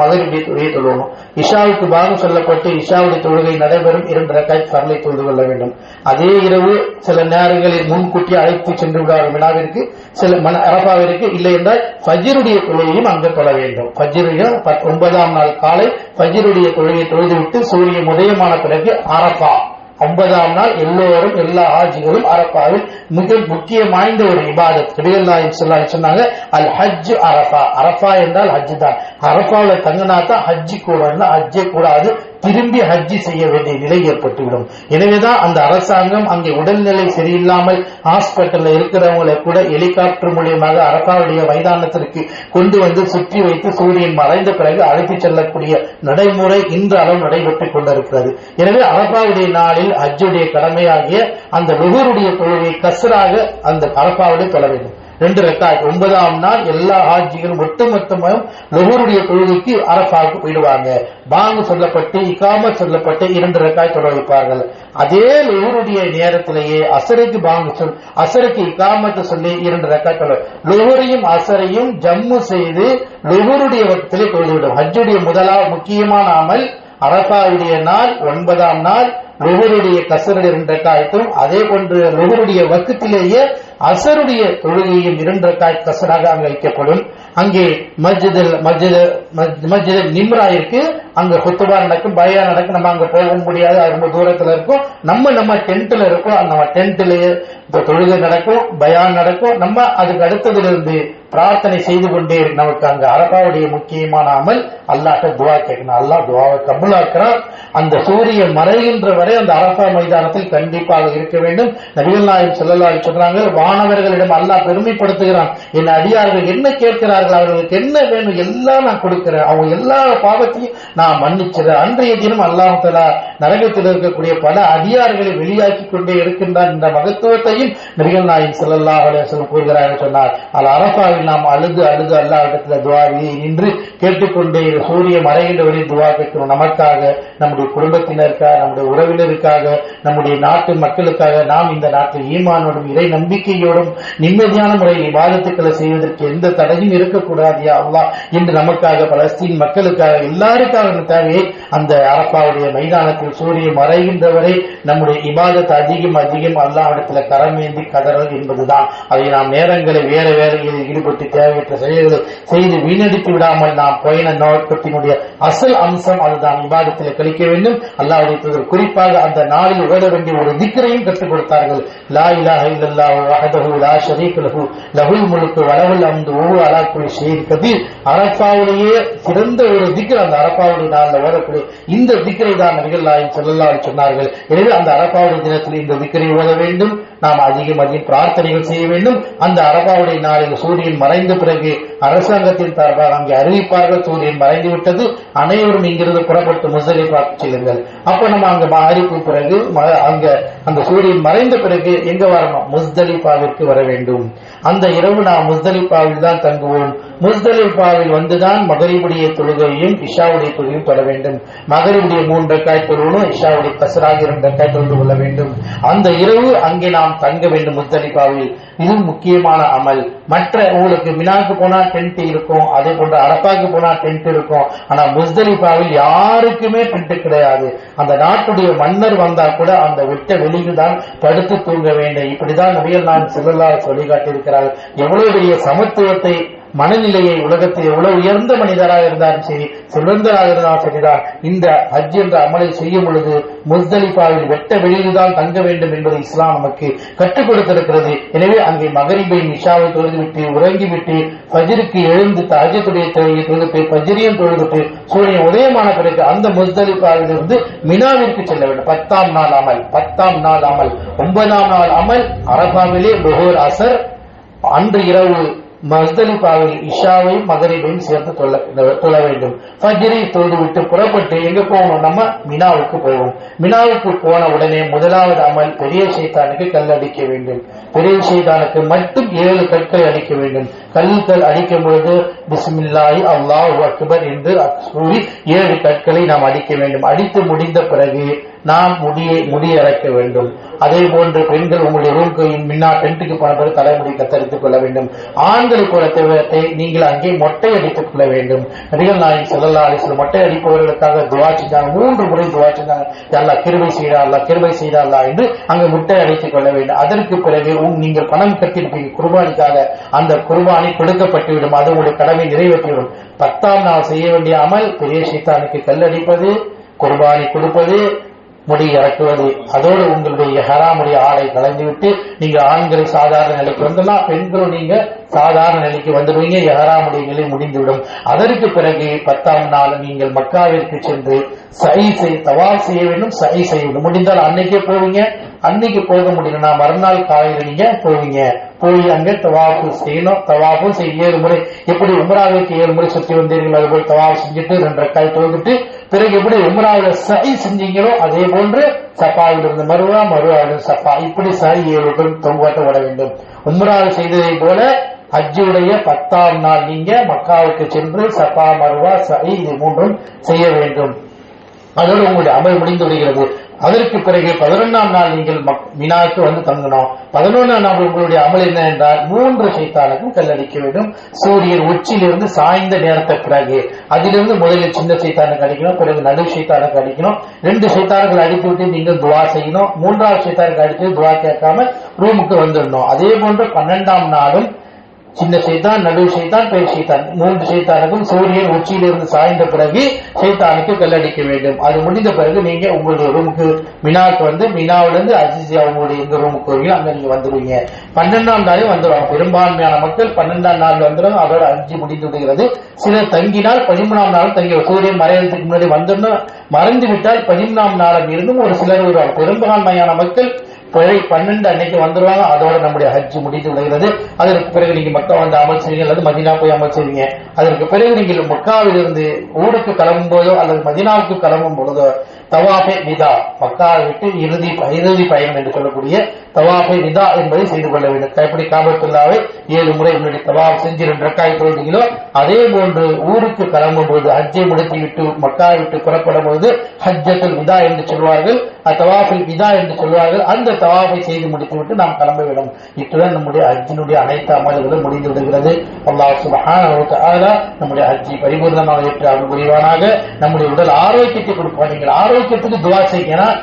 மகரிபுடைய தொழுகை தொழுவணும். இஷாவுக்கு பாங்கு சொல்லப்பட்டு இஷாவுடைய தொழுகை நடைபெறும். 2 ரக்காத் ஃபர்லை தொழுது கொள்ள வேண்டும். அதே இரவு சில நேரங்களில் முன்கூட்டி அழைத்து சென்று விடுவார் மினாவிற்கு, சில அரபாவிற்கு. இல்லை என்றால் ஃபஜ்ருடைய தொழுகையும் அங்கு தொழ வேண்டும். ஃபஜ்ருடைய 9ஆம் நாள் காலை ஃபஜ்ருடைய தொழுகையை தொழுதுவிட்டு சூரியன் உதயமான பிறகு அரபா 9ஆம் நாள் எல்லோரும் எல்லா ஹாஜிகளும் அரபாவில் மிக முக்கியம் வாய்ந்த ஒரு இபாதத். நபிகள் சொன்னாங்க அல் ஹஜ் அரபா. அரபா என்றால் ஹஜ் தான். அரபாவில் தங்கினாதான் ஹஜ்ஜி கூட, ஹஜ்ஜே கூடாது, திரும்பி ஹஜ்ஜி செய்ய வேண்டிய நிலை ஏற்பட்டுவிடும். எனவேதான் அந்த அரசாங்கம் அங்கே உடல்நிலை சரியில்லாமல் ஹாஸ்பிட்டல்ல இருக்கிறவங்களை கூட ஹெலிகாப்டர் மூலியமாக அரபாவுடைய மைதானத்திற்கு கொண்டு வந்து சுற்றி வைத்து சூரியன் மறைந்த பிறகு அழைத்து செல்லக்கூடிய நடைமுறை இன்றளவு நடைபெற்றுக் கொண்டிருக்கிறது. எனவே அரபாவுடைய நாளில் ஹஜ்ஜுடைய கடமையாகிய அந்த லுஹூருடைய தொழுகை கஸ்ராக அந்த அரபாவுடைய தொழ வேண்டும். 2 ரக்காத். 9ஆம் நாள் எல்லா ஹாஜிகளும் ஒட்டுமொத்தமாக லுஹருடைய தொழுகைக்கு அரஃபாவுக்கு போயிடுவாங்க. பாங்கு சொல்லப்பட்டு இகாமத் சொல்லப்பட்டு 2 ரக்காத் தொழ வைப்பார்கள். அதே லுஹருடைய நேரத்திலேயே அசருக்கு இகாமத்து சொல்லி 2 ரக்காத் தொழ, லுஹரையும் அசரையும் ஜம்மு செய்து லுஹருடைய வக்திலே தொழுதுவிடும். ஹஜ்ஜுடைய முக்கியமான அமல் அரஃபாவுடைய நாள் 9ஆம் நாள் லுஹருடைய கசருடைய 2 ரக்காத்தும், அதே போன்று லுஹருடைய வக்திலேயே அசருடைய தொழுகையும் 2 ரக்காத் கசராக அங்க வைக்கப்படும். அங்கே மஸ்ஜித் நிம்ரா இருக்கு, அங்க குத்துபா நடக்கும், பயான் நடக்கும். நம்ம அங்க போக முடியாது, அது ரொம்ப தூரத்துல இருக்கும். நம்ம டென்ட்ல இருக்கோம், நம்ம டென்ட்லயே தொழுகை நடக்கும், பயான் நடக்கும். நம்ம அதுக்கு அடுத்ததுல இருந்து பிரார்த்தனை செய்து கொண்டே நமக்கு அங்க அரபாவுடைய முக்கியமான அமல் அல்லாஹ்ட்ட துவா கேட்கணும். அல்லாஹ் துவாவை கபூலாக்குறான். அந்த சூரியன் மறைகின்ற வரை அந்த அரபா மைதானத்தில் கண்டிப்பாக இருக்க வேண்டும். நபிகள் நாயகம் ஸல்லல்லாஹு அலைஹி சொல்றாங்க, வானவர்களிடம் அல்லாஹ் பெருமைப்படுத்துகிறான், என் அடியார்கள் என்ன கேட்கிறார்கள், அவர்களுக்கு என்ன வேணும் எல்லாம் நான் கொடுக்கிறேன், அவங்க எல்லா பாவத்தையும் நான் மன்னிச்சிடறேன். அன்றைய தினம் அல்லாஹ் தஆலா நரகத்தில் இருக்கக்கூடிய பல அடியார்களை வெளியாக்கி கொண்டே இருக்கின்றான். இந்த மகத்துவத்தையும் நபிகள் நாயகம் ஸல்லல்லாஹு அலைஹி வஸல்லம் கூறுகிறார்கள் சொன்னார். அரபாவில் நாம் அழுது அல்லாஹ்விடத்தில் துஆவிலே நின்று கேட்டுக்கொண்டே சூரிய மறைகின்ற வரை துஆ கேட்கிறோம். நமக்காக, நம்முடைய குடும்பத்தினருக்காக, நம்முடைய உறவினருக்காக, நம்முடைய நாட்டு மக்களுக்காக, நாம் இந்த நாட்டில் ஈமானோடும் இறை நம்பிக்கையோடும் நிம்மதியான முறையில் இபாதத்துக்களை செய்வதற்கு எந்த தடையும் இருக்கக்கூடாது யா அல்லாஹ் என்று நமக்காக, பலஸ்தீன் மக்களுக்காக, எல்லாருக்காக தேவையை அந்த அரபாவுடைய மைதானத்தில் சூரியன் மறைகின்ற வரை நம்முடைய இபாதத் அதிகம் அல்லாஹ்விடத்தில் கரமேந்தி கதறல் என்பதுதான். அதை நாம் நேரங்களை வேற வேலைகளில் ஈடுபட்டு தேவையற்ற செயல்களை செய்து வீணடித்து விடாமல் நாம் பயண நோக்கத்தினுடைய அசல் அம்சம் அதுதான், இபாதத்தில் கழிக்க வேண்டும். அல்லாஹ்வுடைய தூதர் குறிப்பாக அந்த நாளில் ஓத வேண்டிய ஒரு திக்ரையும் கற்றுக் கொடுத்தார்கள். லா இலாஹ இல்லல்லாஹு வஹ்தஹு லா ஷரீக லஹு லஹுல் முல்கு வ லஹுல் ஹம்து வ ஹுவ அலா குல்லி ஷைஇன் கதீர். அரஃபாவிலேயே சிறந்த ஒரு திக்ர் அந்த அரஃபாவுடைய நாளில் ஓதக்கூடிய இந்த திக்ரை தான் நபிகள் நாயகம் ஸல்லல்லாஹு அலைஹி சொன்னார்கள். எனவே அந்த அரஃபாவுடைய தினத்தில் இந்த திக்ரை ஓத வேண்டும். நாம் அதிகம் பிரார்த்தனைகள் செய்ய வேண்டும். அந்த அரபாவுடைய நாளில் சூரியன் மறைந்த பிறகு அரசாங்கத்தின் சார்பாக அங்கே அறிவிப்பார்கள், சூரியன் மறைந்து விட்டது, அனைவரும் இங்கிருந்து புறப்பட்டு முஸ்தலிஃபாவுக்கு செல்லுங்கள். அப்ப நம்ம அங்க அறிவிப்பு பிறகு அங்க அந்த சூரியன் மறைந்த பிறகு எங்க வரணும்? முஸ்தலிஃபாவிற்கு வர வேண்டும். அந்த இரவு நாம் முஸ்தலிஃபாவில் தான் தங்குவோம். முஸ்தலிஃபாவில் வந்துதான் மகரிபுடைய தொழுகையும் இஷாவுடைய தொழுகையும் தொழ வேண்டும். மகரிபுடைய 3 ரக்காத் தொழுவணும், இஷாவுடைய கஸ்ராக 2 ரக்காத் தொழுது கொள்ள வேண்டும். அந்த இரவு அங்கே நாம் தங்க வேண்டும் முஸ்தலிஃபாவில். இது முக்கியமான அமல். மற்ற உங்களுக்கு மினாக்கு போனா டென்ட் இருக்கும், அதே போன்ற அரபாக்கு போனா டென்ட் இருக்கும். ஆனா முஸ்தலிஃபாவில் யாருக்குமே டென்ட் கிடையாது. அந்த நாட்டுடைய மன்னர் வந்தா கூட அந்த விட்ட வெளியில் தான் படுத்து தூங்க வேண்டும். இப்படிதான் நபிகள் நாயகம் ஸல்லல்லாஹு அலைஹி வஸல்லம் காட்டியிருக்கிறார்கள். எவ்வளவு பெரிய சமத்துவத்தை, மனநிலையை, உலகத்தில் எவ்வளவு உயர்ந்த மனிதராக இருந்தாலும் சரி, செல்வந்தராக இருந்தாலும் சரிதான், இந்த ஹஜ் என்ற அமலை செய்யும் பொழுது முஸ்தலிஃபாவில் வெட்ட வெளியில் தான் தங்க வேண்டும் என்பது இஸ்லாம் நமக்கு கற்றுக் கொடுத்திருக்கிறது. எனவே அங்கே மகரிபை இஷாவை தொழுதுவிட்டு உறங்கிவிட்டு ஃபஜ்ருக்கு எழுந்து தஹஜ்ஜுடைய தொழுகை தொழுதுட்டு ஃபஜ்ரியும் தொழுதுட்டு சூரியன் உதயமான பிறகு அந்த முஸ்தலிஃபாவிலிருந்து மினாவிற்கு செல்ல வேண்டும். 10ஆம் நாள் அமல், 9ஆம் நாள் அமல் அரபாவிலே லுஹர் அசர், அன்று இரவு முஸ்தலிஃபாவில் இஷாவையும் மகரிபையும் சேர்த்து தொழ வேண்டும். ஃபஜ்ரை தொழுதுவிட்டு புறப்பட்டு எங்க போகணும்? நம்ம மினாவுக்கு போவோம். மினாவுக்கு போன உடனே முதலாவது அமல் பெரிய ஷைத்தானுக்கு கல் அடிக்க வேண்டும். பெரிய ஷைத்தானுக்கு மட்டும் 7 கற்களை அடிக்க வேண்டும். கல்கள் அடிக்கும் பொழுது பிஸ்மில்லாஹி அல்லாஹு அக்பர் என்று கூறி 7 கற்களை நாம் அடிக்க வேண்டும். அடித்து முடிந்த பிறகு நாம் முடியை இறக்க வேண்டும். அதே போன்று பெண்கள் உங்களுடைய ரூம்க்கு முன்னா டென்ட்டுக்கு போன பிறகு தலைமுடி கத்தரித்துக் கொள்ள வேண்டும். ஆண்களுக்கு ஒரு தேவையத்தை நீங்கள் அங்கே மொட்டை அடித்துக் கொள்ள வேண்டும். நபிகள் நாயகம் ஸல்லல்லாஹு அலைஹி வஸல்லம் மொட்டை அடிப்பவர்களுக்காக துஆ செஞ்சாங்க. 3 முறை துஆ செஞ்சாங்க. அல்லாஹ் கிருபை செய்தா அல்லாஹ் என்று அங்கு மொட்டை அடித்துக் கொள்ள வேண்டும். அதற்கு பிறகு நீங்கள் பணம் கட்டிருப்பீங்க குர்பானிக்காக, அந்த குர்பானி கொடுக்கப்பட்டுவிடும். அது உங்களுடைய கடமை நிறைவேற்றிவிடும். 10ஆம் நாள் செய்ய வேண்டிய அமல் பெரிய ஷைத்தானுக்கு கல் அடிப்பது, குர்பானி கொடுப்பது, முடி இறக்குவது. அதோடு உங்களுடைய ஹராமுடைய ஆடை கலைந்துவிட்டு நீங்க ஆண்களை சாதாரண நிலைக்கு வந்துடலாம், பெண்களும் நீங்க சாதாரண நிலைக்கு வந்துடுவீங்க. ஹராமுடைய நிலை முடிந்துவிடும். அதற்கு பிறகு 10ஆம் நாள் நீங்கள் மக்காவிற்கு சென்று தவாஃப் செய்ய வேண்டும். சை செய்ய வேண்டும். முடிந்தால் அன்னைக்கே போவீங்க, அன்னைக்கு போக முடியலன்னா மறுநாள் காலையில் நீங்க போவீங்க. போய் அங்க தவாஃபு செய்யணும். தவாஃபு 7 முறை, எப்படி உம்ராவுக்கு 7 முறை சுற்றி வந்தீர்கள் அதுபோல் தவாஃப் செஞ்சுட்டு 2 ரக்காத் தொழுதுட்டு பிறகு எப்படி உம்ராவில் சை செஞ்சீங்களோ அதே போன்று சஃபாவிலிருந்து மருவாவிலிருந்து சஃபா, இப்படி சை 7 தொங்கோட்ட விட வேண்டும். உம்ராவில் செய்ததை போல ஹஜ்ஜுடைய 10ஆம் நாள் நீங்க மக்காவுக்கு சென்று சஃபா மர்வா சஇ இது மூன்றும் செய்ய வேண்டும். அதோடு உங்களுடைய அமல் முடிந்து விடுகிறது. அதற்கு பிறகு 11ஆம் நாள் நீங்கள் மினாவுக்கு வந்து தங்கணும். 11ஆம் நாள் உங்களுடைய அமல் என்ன என்றால் 3 சைத்தானுக்கும் கல்லடிக்க வேண்டும். சூரியன் உச்சியிலிருந்து சாய்ந்த நேரத்தை பிறகு அதிலிருந்து முதலில் சின்ன சைத்தானுக்கு அடிக்கணும், பிறகு நடு சைத்தானுக்கு அடிக்கணும். 2 சைத்தான்கள் அடித்து விட்டு நீங்கள் துவா செய்யணும். 3ஆவது சைத்தானுக்கு அடித்து துவா கேட்காம ரூமுக்கு வந்துடணும். அதே போன்று 12ஆம் நாளும் சின்ன சைத்தான், நடு சைத்தான், பெரிய சைத்தான் 3 சைத்தானுக்கும் சூரியன் உச்சியிலிருந்து சாய்ந்த பிறகு சைத்தானுக்கு கல்லடிக்க வேண்டும். அது முடிந்த பிறகு நீங்க உங்களுடைய ரூமுக்கு மினாவுக்கு வந்து மினாவிலிருந்து அஜிசியா உங்களுடைய எங்க ரூமுக்கு வருவீங்க அங்க நீங்க வந்துடுவீங்க. 12ஆம் நாளே வந்துடுவாங்க. பெரும்பான்மையான மக்கள் 12ஆம் நாள் வந்துடும். அதோட ஹஜ் முடிந்து விடுகிறது. சிலர் தங்கினால் 13ஆம் நாள் தங்கி சூரியன் மறைவதற்கு முன்னாடி வந்துடணும். மறைந்து விட்டால் 13ஆம் நாளும் இருந்தும் ஒரு சிலர் வருவாங்க. பெரும்பான்மையான மக்கள் 12 அன்னைக்கு வந்துருவாங்க. அதோட நம்முடைய ஹஜ் முடிந்து விடுகிறது. அதற்கு பிறகு நீங்க மக்கா வந்து அமல் செய்வீங்க அல்லது மதீனா போய் அமல் செய்வீங்க. அதற்கு பிறகு நீங்கள் மக்காவிலிருந்து ஊருக்கு கிளம்பும் போதோ அல்லது மதீனாவுக்கு கிளம்பும் பொழுதோ தவாஃபே விதா, மக்காவை விட்டு இறுதி பயணம் என்று சொல்லக்கூடிய தவாஃபே விதா என்பதை செய்து கொள்ள வேண்டும். எப்படி காபத்துல்லாவை 7 முறை உங்களுடைய தவாஃப் செஞ்சு 2 ரக்காய் தொழுதீங்களோ அதே போன்று ஊருக்கு கிளம்பும் போது ஹஜ்ஜை முடித்து விட்டு மக்காவை விட்டு புறப்படும் போது ஹஜ்ஜத்துல் விதா என்று சொல்வார்கள், தவாஃபில் விதா என்று சொல்வார்கள். அந்த தவாஃபை செய்து முடித்துவிட்டு நாம் கிளம்ப வேண்டும். இத்துடன் நம்முடைய ஹஜ்ஜினுடைய அனைத்து அமல்களும் முடிந்து விடுகிறது. அல்லாஹ் சுப்ஹானஹு வ தஆலா நம்முடைய ஹஜ்ஜை பரிபூர்ணமாக ஏற்று அருள் புரிவானாக. நம்முடைய உடல் ஆரோக்கியத்தை கொடுப்பார். நீங்கள் ஆரோக்கியத்துக்கு துவா செய்யணும்.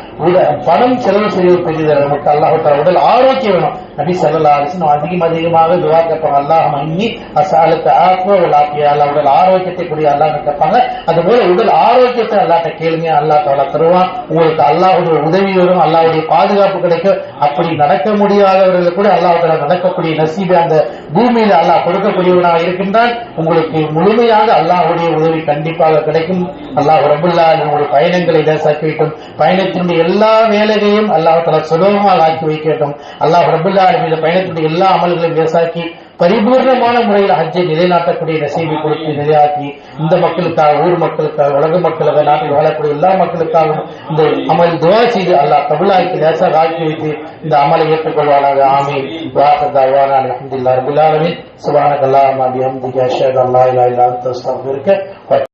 பணம் செலவு செய்வது பெரியது. நமக்கு அல்லாஹ் உடல் ஆரோக்கியம் வேணும். நபி ஸல்லல்லாஹு அலைஹி வஸல்லம் அதிகமாக துவா கேட்பாங்க. அல்லாஹும்ம இன்னி அஸ்அலுக ஆஃபிய வல் ஆஃபியா, அல்லாஹ் உடல் ஆரோக்கியத்தை கூடிய அல்லாஹ் கேட்பாங்க. அதுபோல உடல் ஆரோக்கியத்தை அல்லாஹ்ட்ட கேளுங்க, அல்லாஹ் தஆலா தருவான். உங்களுக்கு அல்லாஹ்வுடைய உதவி வரும், அல்லாஹ்வுடைய பாதுகாப்பு கிடைக்கும். அப்படி நடக்க முடியாதவர்களுக்கு கூட அல்லாஹ் தஆலா நடக்கக்கூடிய நசீபை அந்த பூமியில அல்லாஹ் கொடுக்கக்கூடியவனாக இருக்கின்றான். உங்களுக்கு முழுமையாக அல்லாஹ்வுடைய உதவி கண்டிப்பாக கிடைக்கும். அல்லாஹ் ரப்பல் ஆலமீன் உங்களுடைய பயணங்களை லேசாக்கி வைக்கும். பயணத்தினுடைய எல்லா வேலைகளையும் அல்லாஹ் தஆலா சுலபமாக ஆக்கி வைக்கட்டும். அல்லாஹ் ரப்பல் ஆலமீன் பயணத்தினுடைய எல்லா அமல்களையும் லேசாக்கி பரிபூர்ணமான முறையில் ஹஜ்ஜை நிலைநாட்டக்கூடிய நசீபை கொடுத்து நிலையாக்கி இந்த மக்களுக்காக, ஊர் மக்களுக்காக, உலக மக்களுக்காக, நாட்டில் வாழக்கூடிய எல்லா மக்களுக்காகவும் இந்த அமல் துவா செய்து அல்லாஹ் கபூலாக்கி லேசாக ஆக்கி வைத்து இந்த அமலை ஏற்றுக்கொள்வானாக. ஆமீன். வாஹர் தஅவானா அல்ஹம்துலில்லாஹி ரப்பில் ஆலமீன். சுப்ஹானக அல்லாஹும்ம வபிஹம்திக அஷ்ஹது அல்லா இலாஹா இல்லா அன்த அஸ்தக்ஃபிருக